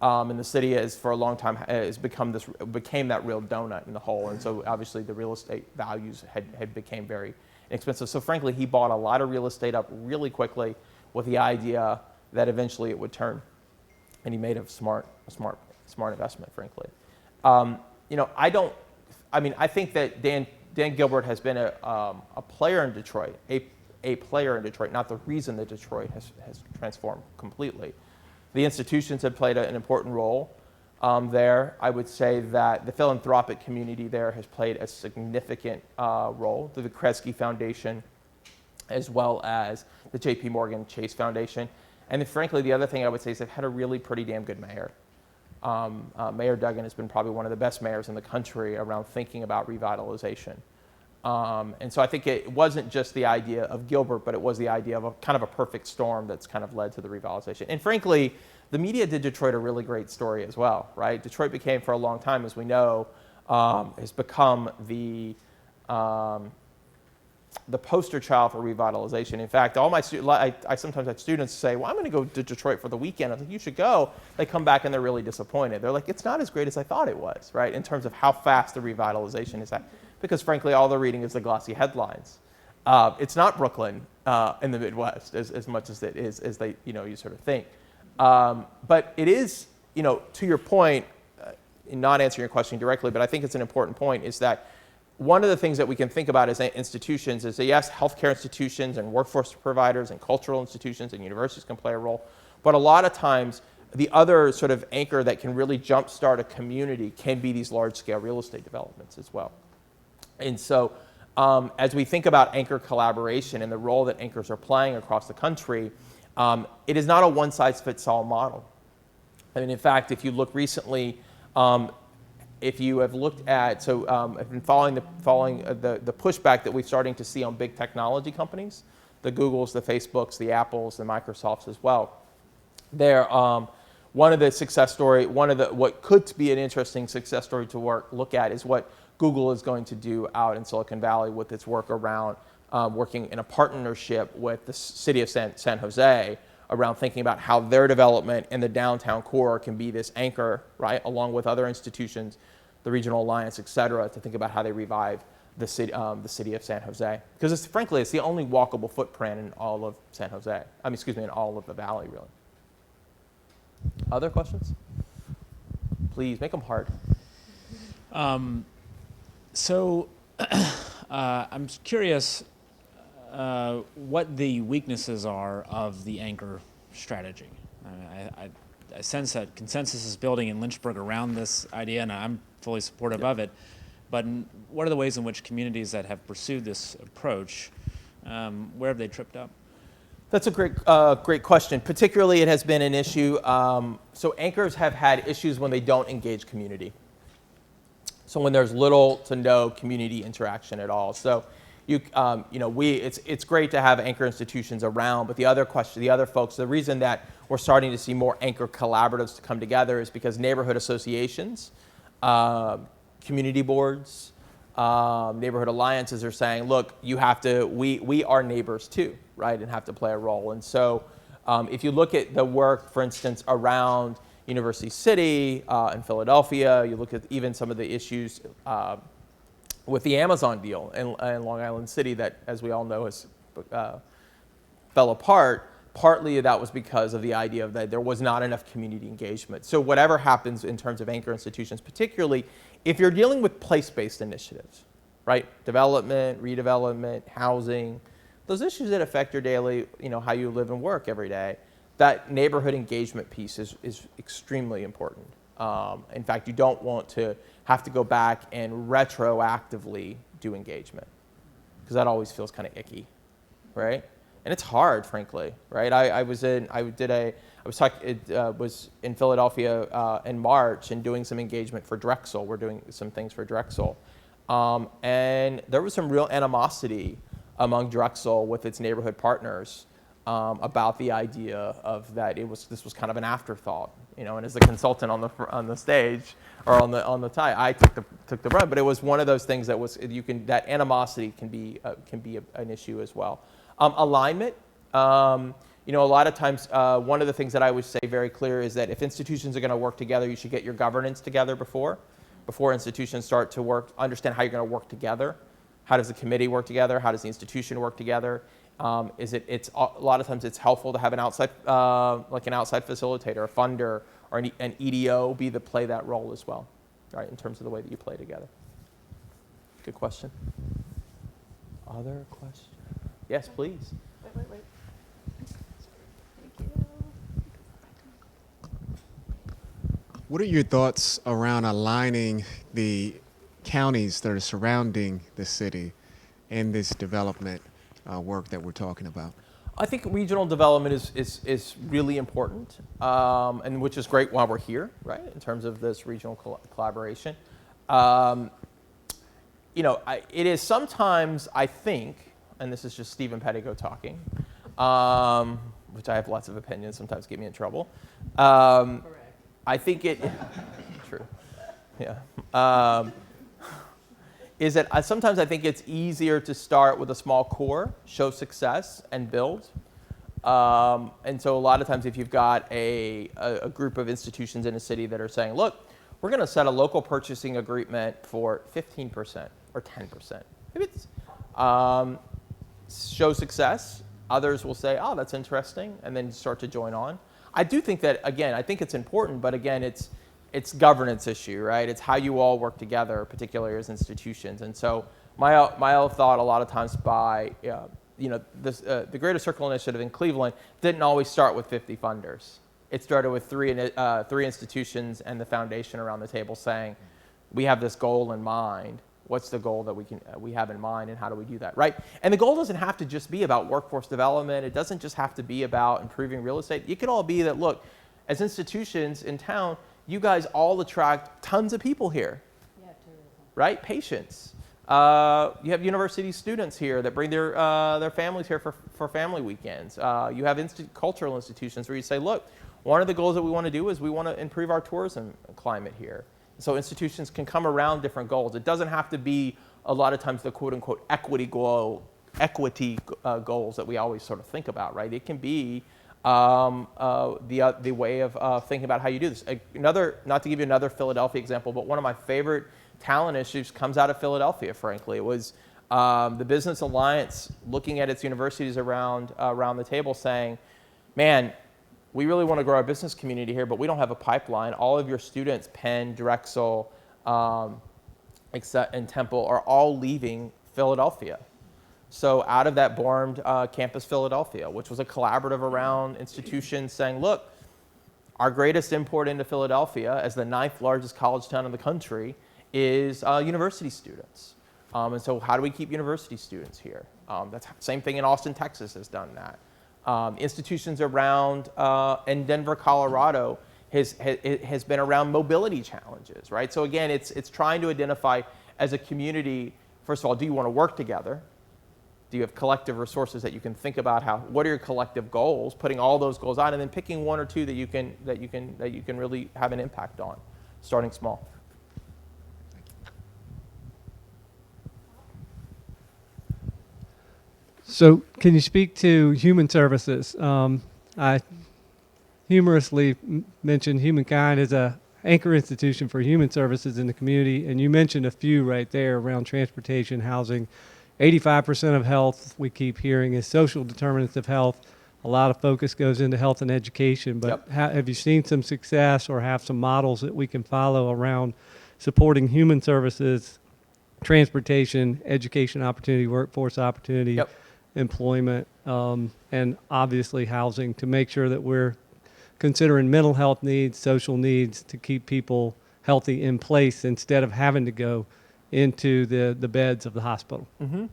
And the city has for a long time became that real donut in the hole. And so obviously the real estate values had became very expensive. So frankly, he bought a lot of real estate up really quickly with the idea that eventually it would turn. And he made a smart investment, frankly. I think that Dan Gilbert has been a player in Detroit, a player in Detroit, not the reason that Detroit has transformed completely. The institutions have played an important role there. I would say that the philanthropic community there has played a significant role through the Kresge Foundation, as well as the J.P. Morgan Chase Foundation. And then, frankly, the other thing I would say is they've had a really pretty damn good mayor. Mayor Duggan has been probably one of the best mayors in the country around thinking about revitalization. And so I think it wasn't just the idea of Gilbert, but it was the idea of a kind of a perfect storm that's kind of led to the revitalization. And frankly, the media did Detroit a really great story as well, right? Detroit became, for a long time, as we know, has become the poster child for revitalization. In fact, all my I sometimes have students say, well, I'm going to go to Detroit for the weekend. I was like, you should go. They come back and they're really disappointed. They're like, it's not as great as I thought it was, right, in terms of how fast the revitalization is at. Because frankly, all they're reading is the glossy headlines. It's not Brooklyn in the Midwest as much as it is as they, you sort of think. But it is, to your point, in not answering your question directly, but I think it's an important point, is that one of the things that we can think about as institutions is that, yes, healthcare institutions and workforce providers and cultural institutions and universities can play a role, but a lot of times the other sort of anchor that can really jumpstart a community can be these large-scale real estate developments as well. And so as we think about anchor collaboration and the role that anchors are playing across the country, it is not a one-size-fits-all model. I mean, in fact, if you look recently, if you have looked at, I've been following the pushback that we're starting to see on big technology companies, the Googles, the Facebooks, the Apples, the Microsofts as well. They're one of the success story, what could be an interesting success story to look at is what Google is going to do out in Silicon Valley with its work around working in a partnership with the city of San Jose around thinking about how their development in the downtown core can be this anchor, right, along with other institutions, the Regional Alliance, et cetera, to think about how they revive the city of San Jose. Because frankly, it's the only walkable footprint in all of San Jose. In all of the valley, really. Other questions? Please, make them hard. I'm curious what the weaknesses are of the anchor strategy. I sense that consensus is building in Lynchburg around this idea, and I'm fully supportive of it. But what are the ways in which communities that have pursued this approach, where have they tripped up? That's a great question. Particularly, it has been an issue. So anchors have had issues when they don't engage community. So when there's little to no community interaction at all. So it's great to have anchor institutions around, but the other folks, the reason that we're starting to see more anchor collaboratives to come together is because neighborhood associations, community boards, neighborhood alliances are saying, look, we are neighbors too, right, and have to play a role. And so if you look at the work, for instance, around University City in Philadelphia, you look at even some of the issues with the Amazon deal in Long Island City that, as we all know, has fell apart. Partly that was because of the idea that there was not enough community engagement. So whatever happens in terms of anchor institutions, particularly if you're dealing with place-based initiatives, right? Development, redevelopment, housing, those issues that affect your daily, how you live and work every day, that neighborhood engagement piece is extremely important. In fact, you don't want to have to go back and retroactively do engagement, because that always feels kind of icky, right? And it's hard, frankly, right? I was in Philadelphia in March and doing some engagement for Drexel. We're doing some things for Drexel, and there was some real animosity among Drexel with its neighborhood partners about the idea of that this was kind of an afterthought, And as the consultant on the stage or on the tie, I took the brunt. But it was one of those things that animosity can be an issue as well. Alignment, a lot of times one of the things that I would say very clear is that if institutions are going to work together, you should get your governance together before institutions start to work. Understand how you're going to work together. How does the committee work together? How does the institution work together? It's a lot of times it's helpful to have an outside facilitator, a funder, or an EDO play that role as well, right? In terms of the way that you play together. Good question. Other questions? Yes, please. Wait. Thank you. What are your thoughts around aligning the counties that are surrounding the city and this development work that we're talking about? I think regional development is really important, and which is great while we're here, right, in terms of this regional collaboration. it is sometimes, I think, and this is just Stephen Pettigo talking, which I have lots of opinions, sometimes get me in trouble. I think it, true, yeah. Is that sometimes I think it's easier to start with a small core, show success, and build. And so a lot of times if you've got a group of institutions in a city that are saying, look, we're going to set a local purchasing agreement for 15% or 10%. Maybe it's show success. Others will say, oh, that's interesting, and then start to join on. I do think that, again, I think it's important, but again, it's governance issue, right? It's how you all work together, particularly as institutions. And so my thought a lot of times by, the Greater Circle Initiative in Cleveland didn't always start with 50 funders. It started with three institutions and the foundation around the table saying, we have this goal in mind. What's the goal that we have in mind, and how do we do that, right? And the goal doesn't have to just be about workforce development. It doesn't just have to be about improving real estate. It can all be that, look, as institutions in town, you guys all attract tons of people here, right? Patients. You have university students here that bring their families here for family weekends. You have cultural institutions where you say, look, one of the goals that we want to do is we want to improve our tourism climate here. So institutions can come around different goals. It doesn't have to be a lot of times the quote unquote equity goals that we always sort of think about, right? It can be the way of thinking about how you do this. Not to give you another Philadelphia example, but one of my favorite talent issues comes out of Philadelphia, frankly. It was the Business Alliance looking at its universities around the table saying, man, we really want to grow our business community here, but we don't have a pipeline. All of your students, Penn, Drexel, and Temple, are all leaving Philadelphia. So out of that formed Campus Philadelphia, which was a collaborative around institutions saying, look, our greatest import into Philadelphia as the 9th largest college town in the country is university students. And so how do we keep university students here? That's the same thing in Austin, Texas has done that. Institutions around in Denver, Colorado has been around mobility challenges, right? So again, it's trying to identify as a community, first of all, do you want to work together? Do you have collective resources that you can think about what are your collective goals, putting all those goals out, and then picking one or two that you can really have an impact on, starting small. So can you speak to human services? I humorously mentioned Humankind as a anchor institution for human services in the community, and you mentioned a few right there around transportation, housing. 85% of health, we keep hearing, is social determinants of health. A lot of focus goes into health and education, but have you seen some success or have some models that we can follow around supporting human services, transportation, education opportunity, workforce opportunity, employment, and obviously housing, to make sure that we're considering mental health needs, social needs to keep people healthy in place instead of having to go into the beds of the hospital? Mm-hmm.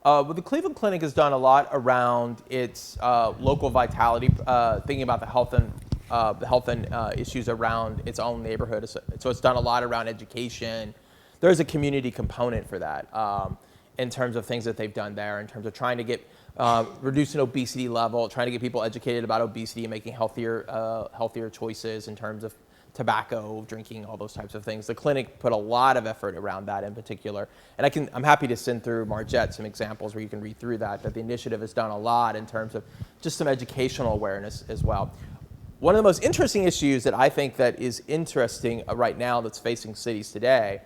Well, the Cleveland Clinic has done a lot around its local vitality, thinking about the health and issues around its own neighborhood. So it's done a lot around education. There's a community component for that in terms of things that they've done there, in terms of trying to get reducing obesity level, trying to get people educated about obesity and making healthier choices in terms of tobacco, drinking, all those types of things. The clinic put a lot of effort around that in particular. And I'm happy to send through Margette some examples where you can read through that the initiative has done a lot in terms of just some educational awareness as well. One of the most interesting issues that I think that is interesting right now that's facing cities today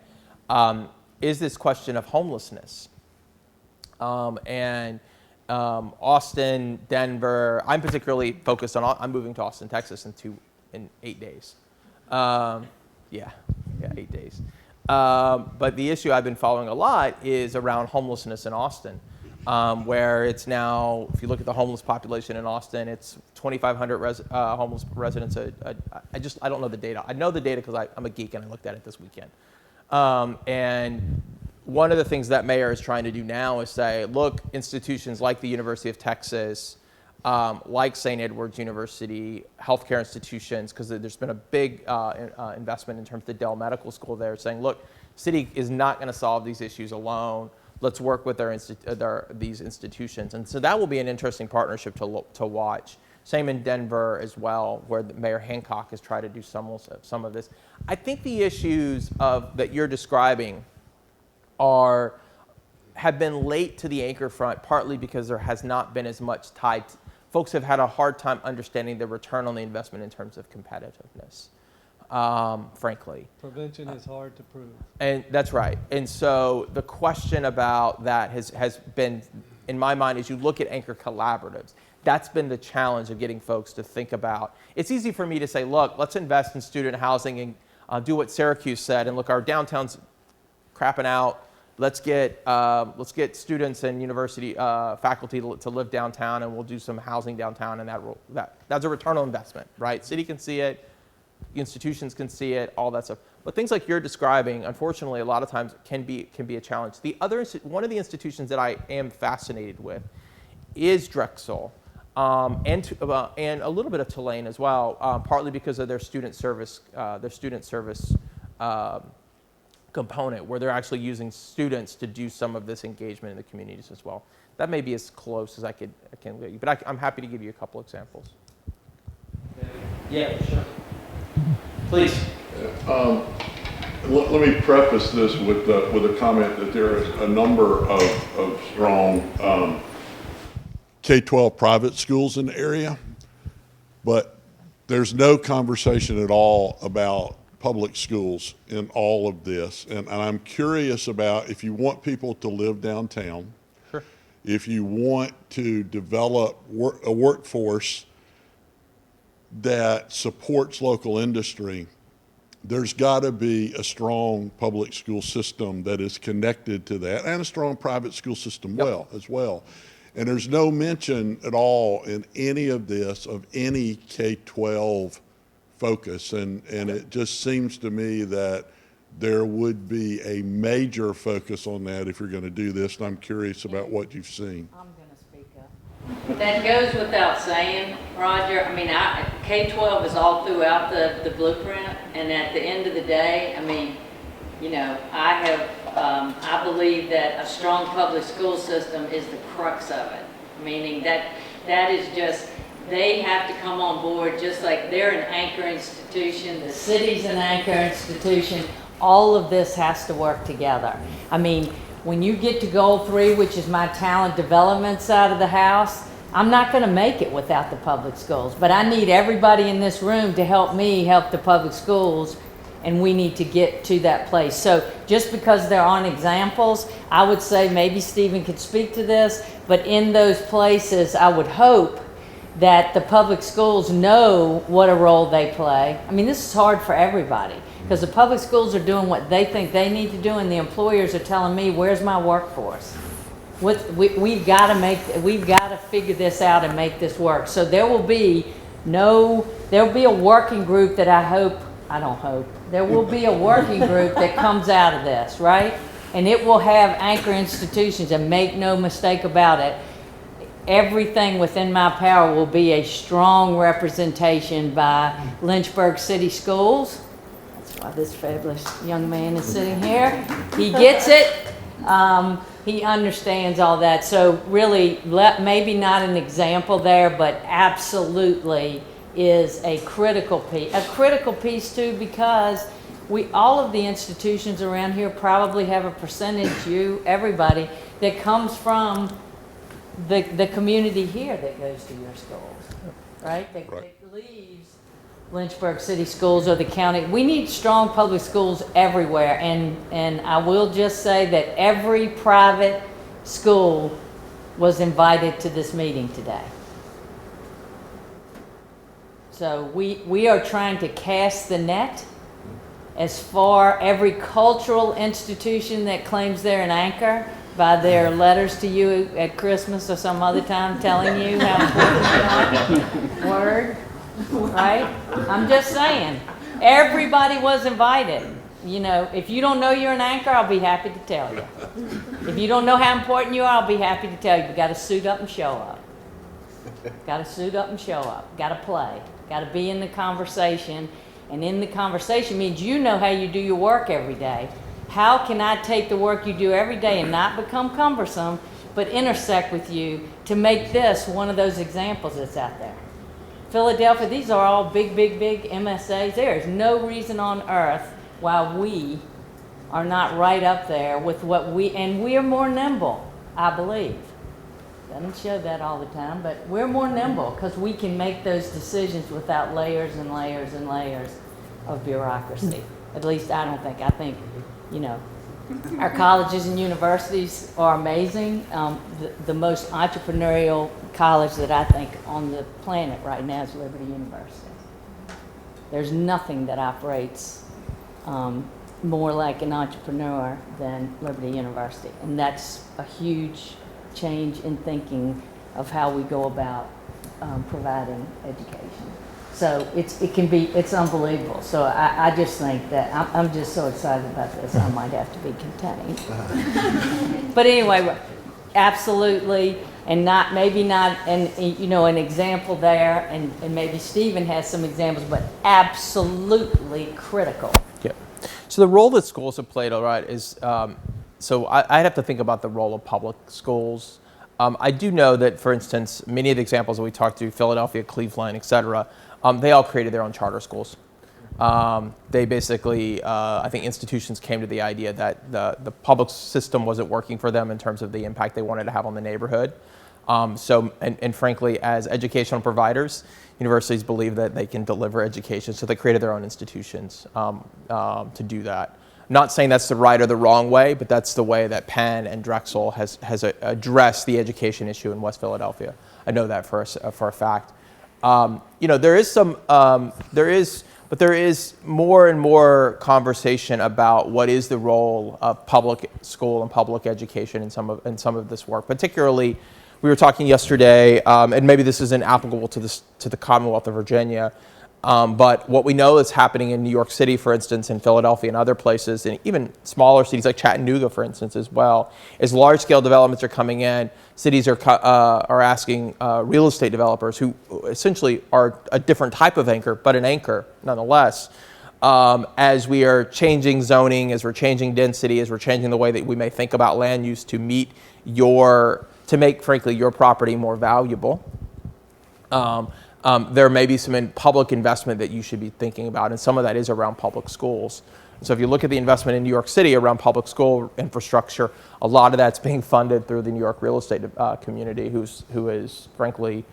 is this question of homelessness. Austin, Denver, I'm particularly focused on, I'm moving to Austin, Texas in 8 days. 8 days. But the issue I've been following a lot is around homelessness in Austin, where it's now, if you look at the homeless population in Austin, it's 2,500 homeless residents. I don't know the data. I know the data because I'm a geek and I looked at it this weekend. And one of the things that mayor is trying to do now is say, look, institutions like the University of Texas, like St. Edward's University, healthcare institutions, because there's been a big investment in terms of the Dell Medical School there, saying, look, city is not going to solve these issues alone. Let's work with these institutions. And so that will be an interesting partnership to watch. Same in Denver as well, where Mayor Hancock has tried to do some of this. I think the issues that you're describing have been late to the anchor front, partly because there has not been as much tied. Folks have had a hard time understanding the return on the investment in terms of competitiveness, frankly. Prevention is hard to prove. And that's right. And so the question about that has been, in my mind, as you look at anchor collaboratives, that's been the challenge of getting folks to think about. It's easy for me to say, look, let's invest in student housing and do what Syracuse said, and look, our downtown's crapping out. Let's get students and university faculty to live downtown, and we'll do some housing downtown, and that's a return on investment, right? City can see it, institutions can see it, all that stuff. But things like you're describing, unfortunately, a lot of times can be a challenge. One of the institutions that I am fascinated with is Drexel, and a little bit of Tulane as well, partly because of their student service component, where they're actually using students to do some of this engagement in the communities as well. That may be as close as I can get you, but I'm happy to give you a couple examples. Yeah, sure. Please. Let me preface this with a comment that there is a number of strong K-12 private schools in the area, but there's no conversation at all about public schools in all of this. And I'm curious about, if you want people to live downtown, sure, if you want to develop a workforce that supports local industry, there's got to be a strong public school system that is connected to that, and a strong private school system as well. And there's no mention at all in any of this of any K-12 focus, and it just seems to me that there would be a major focus on that if you're going to do this, and I'm curious about what you've seen. I'm going to speak up. That goes without saying, Roger. I mean, K-12 is all throughout the blueprint, and at the end of the day, I mean, you know, I believe that a strong public school system is the crux of it, meaning that is just, they have to come on board just like they're an anchor institution, the city's an anchor institution. All of this has to work together. I mean, when you get to goal 3, which is my talent development side of the house, I'm not going to make it without the public schools. But I need everybody in this room to help me help the public schools, and we need to get to that place. So just because there aren't examples, I would say maybe Stephen could speak to this, but in those places, I would hope that the public schools know what a role they play. I mean, this is hard for everybody, because the public schools are doing what they think they need to do, and the employers are telling me, where's my workforce? We've got to figure this out and make this work. So there will be a working group that there will be a working group that comes out of this, right? And it will have anchor institutions, and make no mistake about it, everything within my power will be a strong representation by Lynchburg City Schools. That's why this fabulous young man is sitting here. He gets it. He understands all that. So really, maybe not an example there, but absolutely is a critical piece. A critical piece too, because all of the institutions around here probably have a percentage, everybody, that comes from the community here that goes to your schools, right? That leaves Lynchburg City Schools or the county. We need strong public schools everywhere, and I will just say that every private school was invited to this meeting today. So we are trying to cast the net as far, every cultural institution that claims they're an anchor by their letters to you at Christmas or some other time telling you how important you are. Word, right? I'm just saying, everybody was invited. You know, if you don't know you're an anchor, I'll be happy to tell you. If you don't know how important you are, I'll be happy to tell you. You got to suit up and show up. Got to suit up and show up. Got to play. Got to be in the conversation. And in the conversation means you know how you do your work every day. How can I take the work you do every day and not become cumbersome, but intersect with you to make this one of those examples that's out there? Philadelphia, these are all big, big, big MSAs. There is no reason on earth why we are not right up there with what and we are more nimble, I believe. Doesn't show that all the time, but we're more nimble because we can make those decisions without layers and layers and layers of bureaucracy. At least I don't think. I think, you know, our colleges and universities are amazing. The most entrepreneurial college that I think on the planet right now is Liberty University. There's nothing that operates more like an entrepreneur than Liberty University, and that's a huge change in thinking of how we go about providing education. So it's unbelievable. So I just think that I'm just so excited about this. I might have to be contained. But anyway, absolutely, and maybe not, and you know, an example there, and maybe Stephen has some examples, but absolutely critical. Yeah. So the role that schools have played, all right, is so I'd have to think about the role of public schools. I do know that, for instance, many of the examples that we talked to, Philadelphia, Cleveland, et cetera, they all created their own charter schools. They basically, I think institutions came to the idea that the public system wasn't working for them in terms of the impact they wanted to have on the neighborhood. And frankly, as educational providers, universities believe that they can deliver education, so they created their own institutions to do that. Not saying that's the right or the wrong way, but that's the way that Penn and Drexel has addressed the education issue in West Philadelphia. I know that for a fact. You know, there is more and more conversation about what is the role of public school and public education in some of this work. Particularly, we were talking yesterday, and maybe this isn't applicable to the Commonwealth of Virginia. But what we know is happening in New York City, for instance, in Philadelphia and other places, and even smaller cities like Chattanooga, for instance, as well, is large-scale developments are coming in. Cities are asking real estate developers, who essentially are a different type of anchor, but an anchor nonetheless, as we are changing zoning, as we're changing density, as we're changing the way that we may think about land use to make, frankly, your property more valuable. There may be some public investment that you should be thinking about, and some of that is around public schools. So if you look at the investment in New York City around public school infrastructure, a lot of that's being funded through the New York real estate community, who is frankly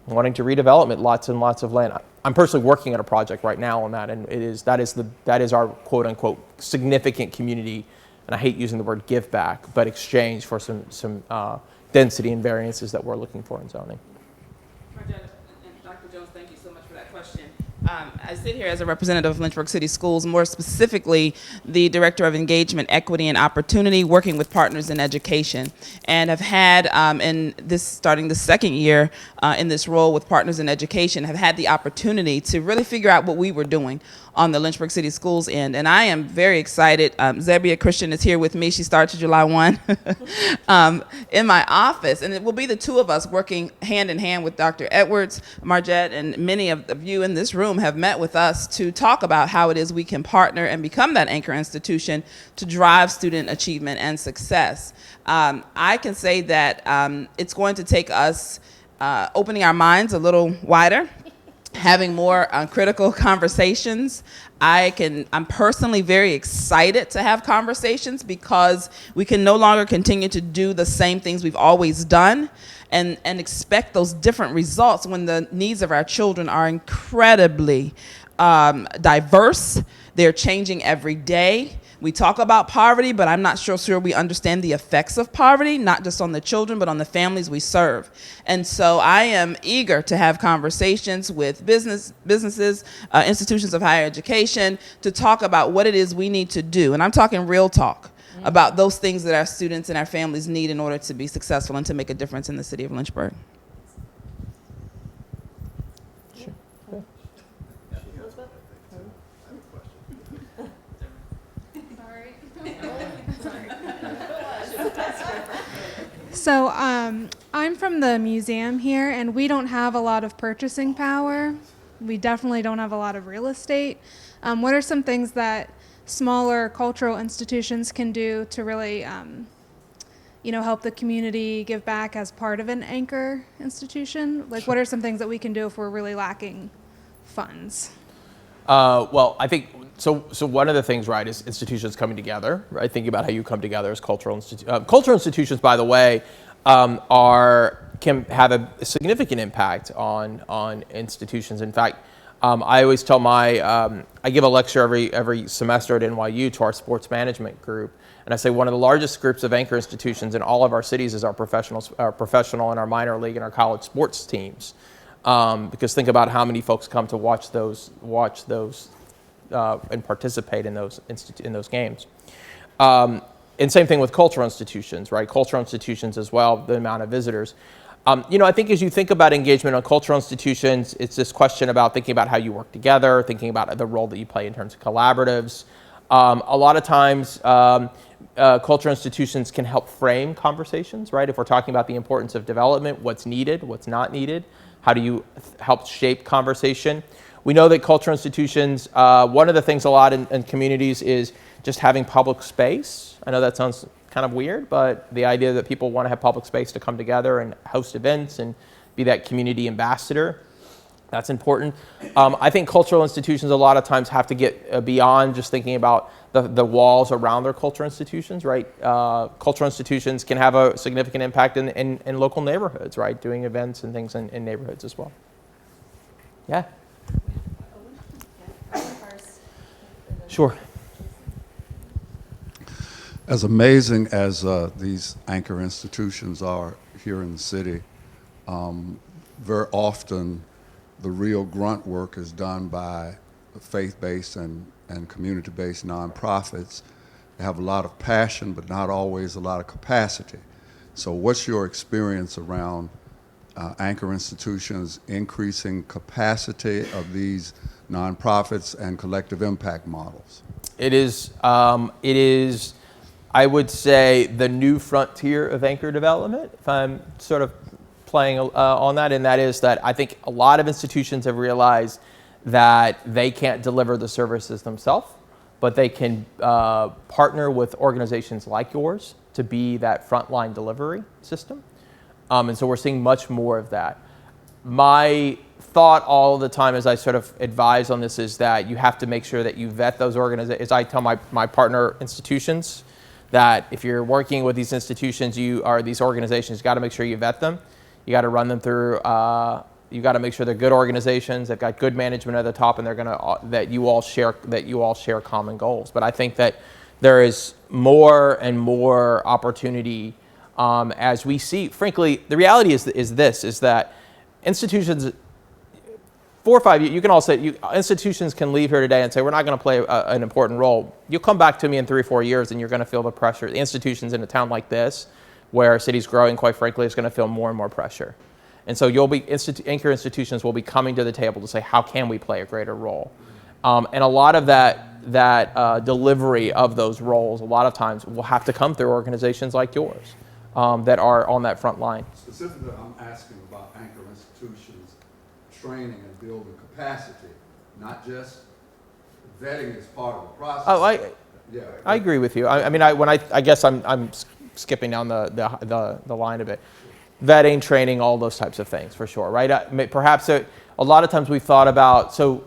wanting to redevelopment lots and lots of land. I'm personally working on a project right now on that, and that is our quote unquote significant community, and I hate using the word give back, but exchange for some density and variances that we're looking for in zoning. Dr. Jones, thank you so much for that question. I sit here as a representative of Lynchburg City Schools, more specifically the Director of Engagement, Equity, and Opportunity, working with partners in education, and have had, starting the second year in this role with partners in education, have had the opportunity to really figure out what we were doing on the Lynchburg City Schools end. And I am very excited. Zebia Christian is here with me. She starts July 1 in my office. And it will be the two of us working hand in hand with Dr. Edwards, Margette, and many of you in this room have met with us to talk about how it is we can partner and become that anchor institution to drive student achievement and success. I can say that it's going to take us opening our minds a little wider, having more critical conversations. I'm personally very excited to have conversations because we can no longer continue to do the same things we've always done and expect those different results when the needs of our children are incredibly diverse. They're changing every day. We talk about poverty, but I'm not sure we understand the effects of poverty, not just on the children, but on the families we serve. And so I am eager to have conversations with businesses, institutions of higher education, to talk about what it is we need to do. And I'm talking real talk about those things that our students and our families need in order to be successful and to make a difference in the city of Lynchburg. So I I'm from the museum here, and we don't have a lot of purchasing power. We definitely don't have a lot of real estate. What are some things that smaller cultural institutions can do to really, help the community give back as part of an anchor institution? Like, what are some things that we can do if we're really lacking funds? Well, I think so. One of the things, right, is institutions coming together. Right, thinking about how you come together as cultural institutions. Cultural institutions, by the way, can have a significant impact on institutions. In fact, I always tell I give a lecture every semester at NYU to our sports management group, and I say one of the largest groups of anchor institutions in all of our cities is our professional and our minor league and our college sports teams. Because think about how many folks come to watch those and participate in those games. And same thing with cultural institutions, right? Cultural institutions as well, the amount of visitors. I think as you think about engagement on cultural institutions, it's this question about thinking about how you work together, thinking about the role that you play in terms of collaboratives. A lot of times, cultural institutions can help frame conversations, right? If we're talking about the importance of development, what's needed, what's not needed, how do you help shape conversation? We know that cultural institutions, one of the things a lot in communities is just having public space. I know that sounds kind of weird, but the idea that people want to have public space to come together and host events and be that community ambassador, that's important. I think cultural institutions a lot of times have to get beyond just thinking about the walls around their cultural institutions, right? Cultural institutions can have a significant impact in local neighborhoods, right? Doing events and things in neighborhoods as well. Yeah. Sure. As amazing as these anchor institutions are here in the city, very often the real grunt work is done by faith-based and community-based nonprofits. They have a lot of passion, but not always a lot of capacity. So what's your experience around anchor institutions increasing capacity of these nonprofits and collective impact models? It is, I would say, the new frontier of anchor development, if I'm sort of playing on that, and that is that I think a lot of institutions have realized that they can't deliver the services themselves, but they can partner with organizations like yours to be that frontline delivery system. And so we're seeing much more of that. My thought all the time as I sort of advise on this is that you have to make sure that you vet those organizations. I tell my partner institutions that if you're working with these institutions, these organizations, you got to make sure you vet them. You got to run them through. You got to make sure they're good organizations. They've got good management at the top, and that you all share common goals. But I think that there is more and more opportunity as we see. Frankly, the reality is that institutions, 4 or 5 years, you can all say institutions can leave here today and say we're not going to play an important role. You'll come back to me in 3 or 4 years, and you're going to feel the pressure. The institutions in a town like this, where a city's growing, quite frankly, is going to feel more and more pressure. And so anchor institutions will be coming to the table to say, how can we play a greater role? And a lot of that delivery of those roles, a lot of times, will have to come through organizations like yours that are on that front line. Specifically, I'm asking about anchor institutions training and building capacity, not just vetting as part of the process. Oh, I agree with you. I guess I'm skipping down the line a bit. Vetting, training, all those types of things, for sure, right? Perhaps a lot of times we've thought about, I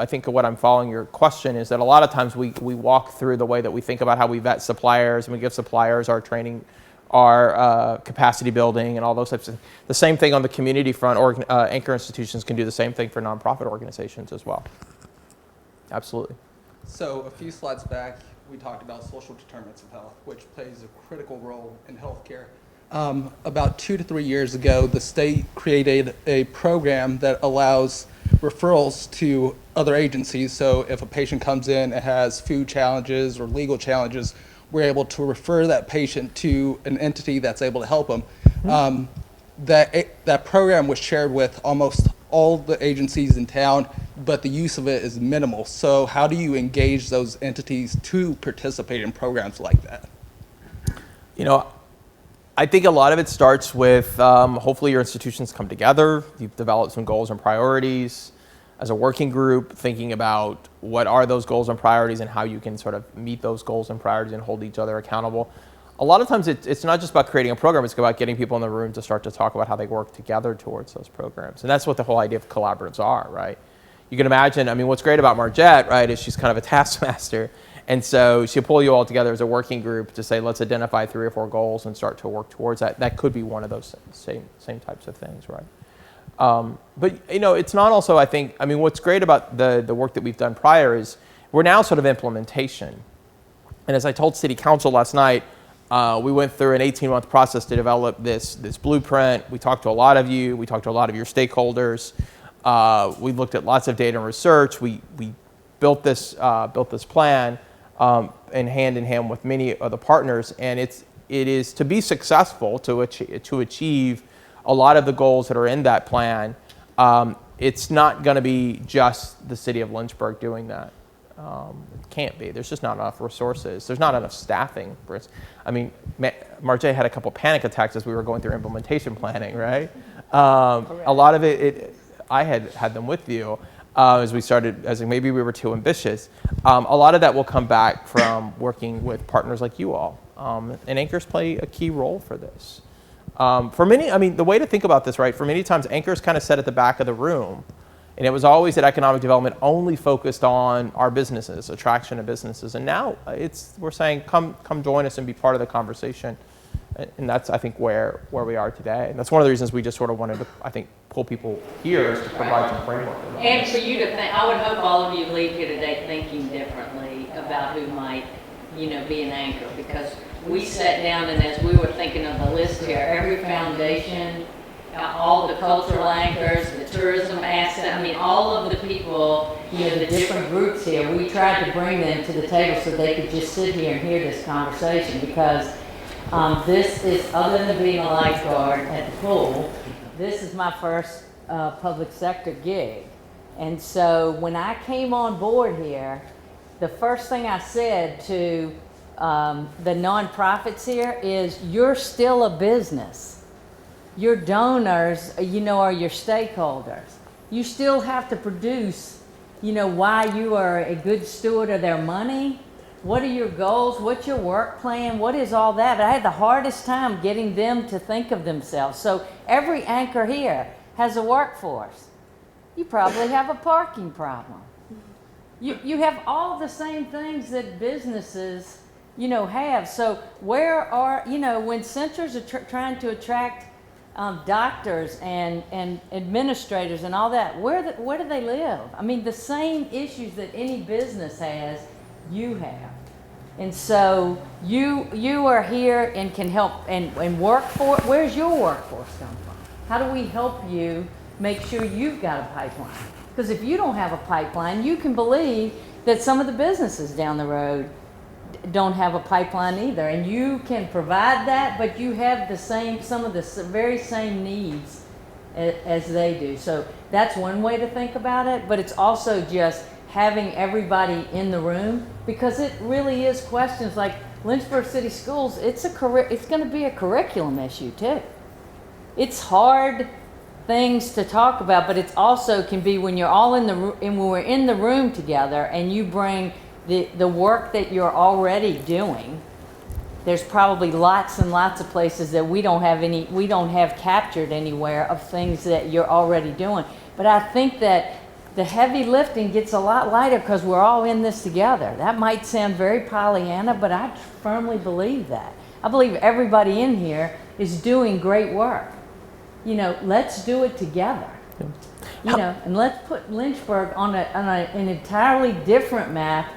think what I'm following your question is that a lot of times we walk through the way that we think about how we vet suppliers, and we give suppliers our training, our capacity building, and all those types of things. The same thing on the community front. Anchor institutions can do the same thing for nonprofit organizations as well. Absolutely. So a few slides back, we talked about social determinants of health, which plays a critical role in healthcare. About 2 to 3 years ago, the state created a program that allows referrals to other agencies. So if a patient comes in and has food challenges or legal challenges, we're able to refer that patient to an entity that's able to help them. That program was shared with almost all the agencies in town, but the use of it is minimal. So how do you engage those entities to participate in programs like that? I think a lot of it starts with hopefully your institutions come together. You've developed some goals and priorities as a working group, thinking about what are those goals and priorities and how you can sort of meet those goals and priorities and hold each other accountable. A lot of times it's not just about creating a program, it's about getting people in the room to start to talk about how they work together towards those programs. And that's what the whole idea of collaboratives are, right? You can imagine, I mean, what's great about Margette, right, is she's kind of a taskmaster. And so she'll pull you all together as a working group to say, let's identify 3 or 4 goals and start to work towards that. That could be one of those same types of things, right? But, you know, it's not also, I think, I mean, what's great about the work that we've done prior is we're now sort of implementation. And as I told City Council last night, we went through an 18-month process to develop this blueprint. We talked to a lot of you. We talked to a lot of your stakeholders. We looked at lots of data and research. We built this plan in hand with many of the partners. And it is to be successful, to achieve a lot of the goals that are in that plan. It's not going to be just the city of Lynchburg doing that. It can't be. There's just not enough resources. There's not enough staffing. I mean, Marjay had a couple panic attacks as we were going through implementation planning, right? A lot of it, I had them with you as we started, as maybe we were too ambitious. A lot of that will come back from working with partners like you all. And anchors play a key role for this. For many, I mean, the way to think about this, right, for many times anchors kind of sat at the back of the room. And it was always that economic development only focused on our businesses, attraction of businesses. And now we're saying, come join us and be part of the conversation. And that's, I think, where we are today. And that's one of the reasons we just sort of wanted to, I think, pull people here is to provide some framework. And for you to think, I would hope all of you leave here today thinking differently about who might, you know, be an anchor. Because we sat down and as we were thinking of the list here, every foundation, all the cultural anchors, the tourism asset, I mean, all of the people, you know, the different groups here, we tried to bring them to the table so they could just sit here and hear this conversation because this is, other than being a lifeguard at the pool, this is my first public sector gig. And so when I came on board here, the first thing I said to the nonprofits here is, you're still a business. Your donors, you know, are your stakeholders. You still have to produce, you know, why you are a good steward of their money. What are your goals? What's your work plan? What is all that? I had the hardest time getting them to think of themselves. So every anchor here has a workforce. You probably have a parking problem. You have all the same things that businesses, you know, have. So where are, you know, when centers are trying to attract doctors and administrators and all that, where do they live? I mean, the same issues that any business has, you have. And so you are here and can help and work for it. Where's your workforce come from? How do we help you make sure you've got a pipeline? Because if you don't have a pipeline, you can believe that some of the businesses down the road don't have a pipeline either, and you can provide that, but you have some of the very same needs as they do. So that's one way to think about it, but it's also just having everybody in the room, because it really is questions like Lynchburg City Schools. It's going to be a curriculum issue too. It's hard things to talk about, but it also can be when you're all when we're in the room together and you bring the work that you're already doing. There's probably lots and lots of places that we don't have captured anywhere of things that you're already doing. But I think that the heavy lifting gets a lot lighter because we're all in this together. That might sound very Pollyanna, but I firmly believe that. I believe everybody in here is doing great work. You know, let's do it together. You know, and let's put Lynchburg on an entirely different map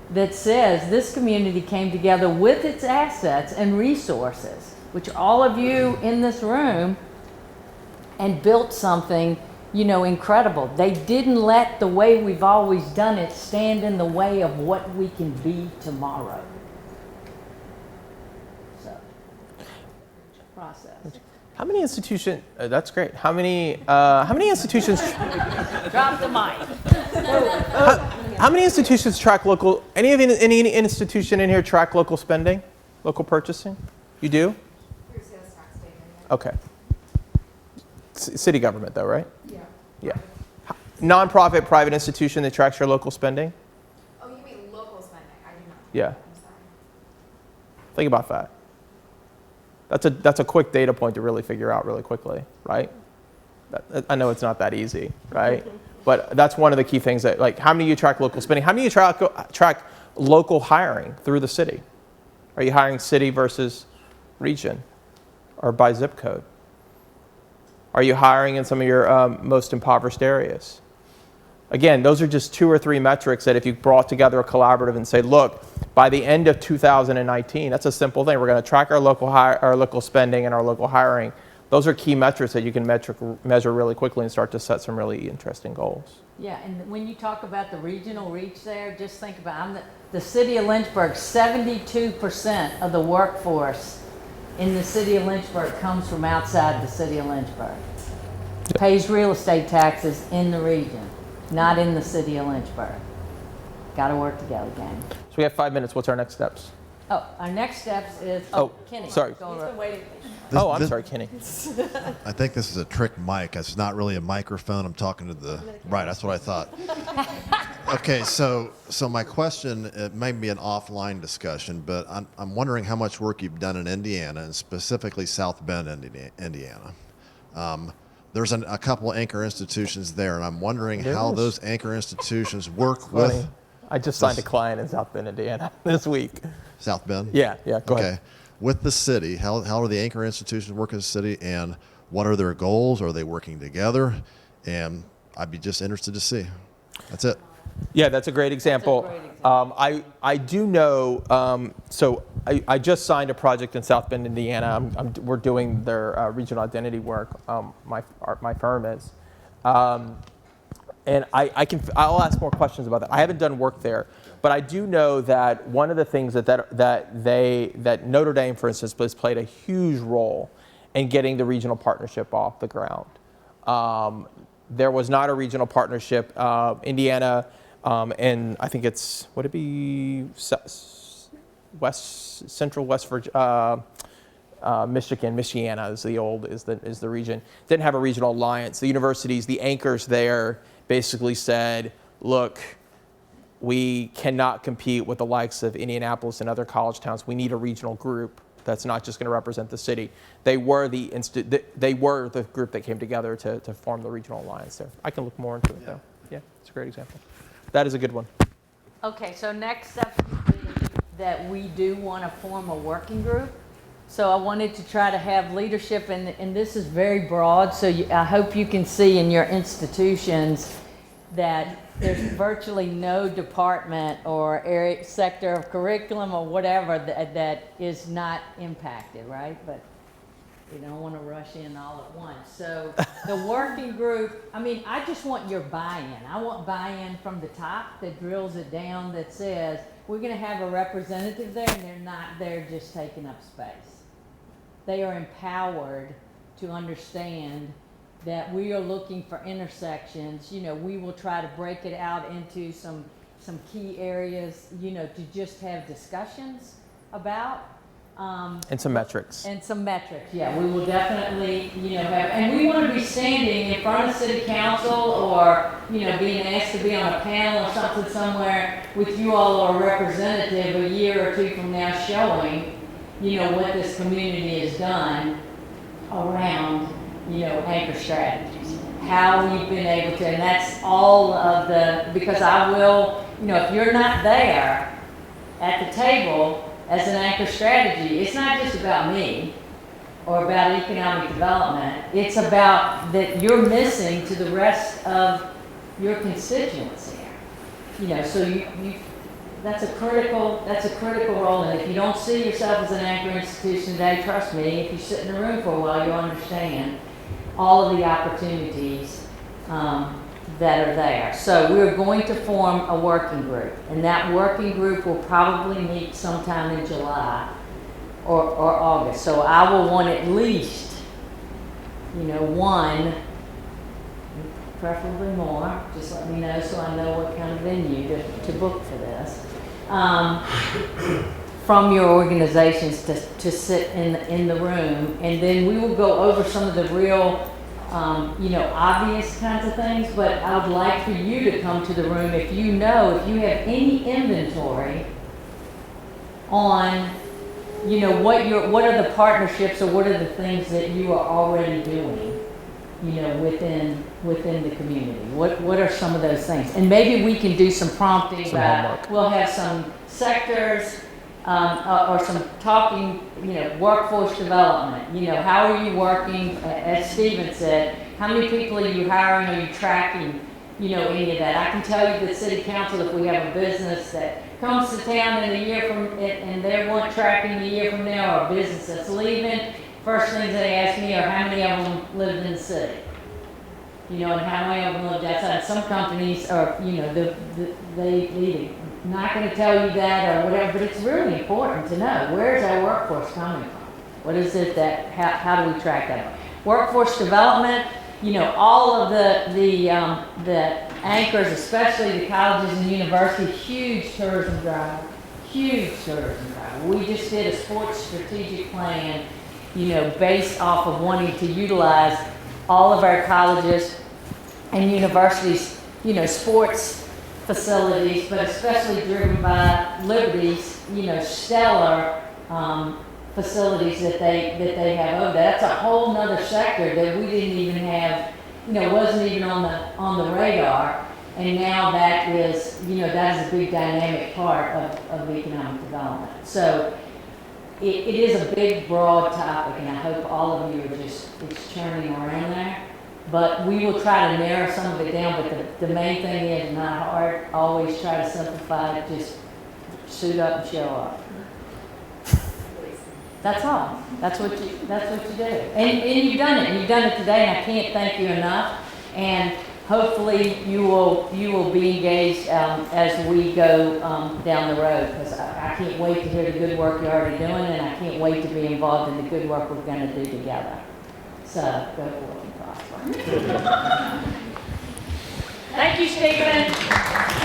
that says this community came together with its assets and resources, which all of you in this room, and built something, you know, incredible. They didn't let the way we've always done it stand in the way of what we can be tomorrow. So, process. How many institutions? That's great. How many institutions? Drop the mic. How many institutions track local? Any institution in here track local spending, local purchasing? You do? Okay. City government though, right? Yeah. Yeah. Nonprofit, private institution that tracks your local spending? Oh, you mean local spending? I do not. Yeah. I'm sorry. Think about that. That's a quick data point to really figure out really quickly, right? I know it's not that easy, right? But that's one of the key things that, like, how many of you track local spending? How many of you track local hiring through the city? Are you hiring city versus region or by zip code? Are you hiring in some of your most impoverished areas? Again, those are just 2 or 3 metrics that if you brought together a collaborative and say, look, by the end of 2019, that's a simple thing. We're going to track our local spending and our local hiring. Those are key metrics that you can measure really quickly and start to set some really interesting goals. Yeah, and when you talk about the regional reach there, just think about the city of Lynchburg, 72% of the workforce in the city of Lynchburg comes from outside the city of Lynchburg. Yep. Pays real estate taxes in the region, not in the city of Lynchburg. Got to work together, gang. So we have 5 minutes. What's our next steps? Oh, our next steps is, Kenny. Sorry. Go over. He's been waiting. I'm sorry, Kenny. I think this is a trick mic. It's not really a microphone. I'm talking to the right. That's what I thought. Okay, so my question, it may be an offline discussion, but I'm wondering how much work you've done in Indiana, and specifically South Bend, Indiana. There's a couple of anchor institutions there, and I'm wondering how those anchor institutions work with. I just signed a client in South Bend, Indiana this week. South Bend? Yeah, go ahead. With the city, how are the anchor institutions working with the city, and what are their goals? Are they working together? And I'd be just interested to see. That's it. Yeah, that's a great example. I do know, so I just signed a project in South Bend, Indiana. We're doing their regional identity work, my firm is. And I'll ask more questions about that. I haven't done work there, but I do know that one of the things that Notre Dame, for instance, has played a huge role in getting the regional partnership off the ground. There was not a regional partnership. Indiana, and I think it's, would it be Central West Virginia, Michiana is the region. Didn't have a regional alliance. The universities, the anchors there, basically said, look, we cannot compete with the likes of Indianapolis and other college towns. We need a regional group that's not just going to represent the city. They were the group that came together to form the regional alliance there. I can look more into it though. Yeah, it's a great example. That is a good one. Okay, so next step would be that we do want to form a working group. So I wanted to try to have leadership, and this is very broad, so I hope you can see in your institutions that there's virtually no department or area, sector of curriculum or whatever that is not impacted, right? But you don't want to rush in all at once. So the working group, I just want your buy-in. I want buy-in from the top that drills it down, that says, we're going to have a representative there, and they're not there just taking up space. They are empowered to understand that we are looking for intersections. We will try to break it out into some key areas, to just have discussions about. And some metrics. Yeah. We will definitely, have, and we want to be standing in front of city council or, being asked to be on a panel or something somewhere with you all or a representative a year or two from now showing, what this community has done around, anchor strategies. How we've been able to, and that's all of because I will, if you're not there at the table as an anchor strategy, it's not just about me or about economic development. It's about that you're missing to the rest of your constituency. So you that's a critical role. And if you don't see yourself as an anchor institution today, trust me, if you sit in the room for a while, you'll understand all of the opportunities that are there. So we're going to form a working group, and that working group will probably meet sometime in July or August. So I will want at least, one, preferably more. Just let me know so I know what kind of venue to book for this. from your organizations to sit in the room, and then we will go over some of the real, obvious kinds of things, but I would like for you to come to the room if you have any inventory on, what are the partnerships or what are the things that you are already doing, within the community. What are some of those things? And maybe we can do some prompting about, we'll have some sectors, or some talking, workforce development. How are you working? As Stephen said, how many people are you hiring? Are you tracking, any of that? I can tell you that City Council, if we have a business that comes to town in a year from, and they want tracking a year from now, or a business that's leaving, first things they ask me are how many of them lived in the city. And how many of them lived outside. Some companies are, they either not going to tell you that or whatever, but it's really important to know, where's our workforce coming from? What is it that, how do we track that? Workforce development, all of the anchors, especially the colleges and universities, huge tourism drive. We just did a sports strategic plan, based off of wanting to utilize all of our colleges and universities, sports facilities, but especially driven by Liberty's, stellar facilities that they have over there. That's a whole nother sector that we didn't even have, wasn't even on the radar, and now that is, that is a big dynamic part of economic development. So it is a big, broad topic, and I hope all of you are just churning around there. But we will try to narrow some of it down, but the main thing is not hard. Always try to simplify it, just suit up and show up. That's all. That's what you do. And you've done it. You've done it today, and I can't thank you enough. And hopefully you will be engaged as we go down the road, because I can't wait to hear the good work you're already doing, and I can't wait to be involved in the good work we're going to do together. So go forth and prosper. Thank you, Stephen.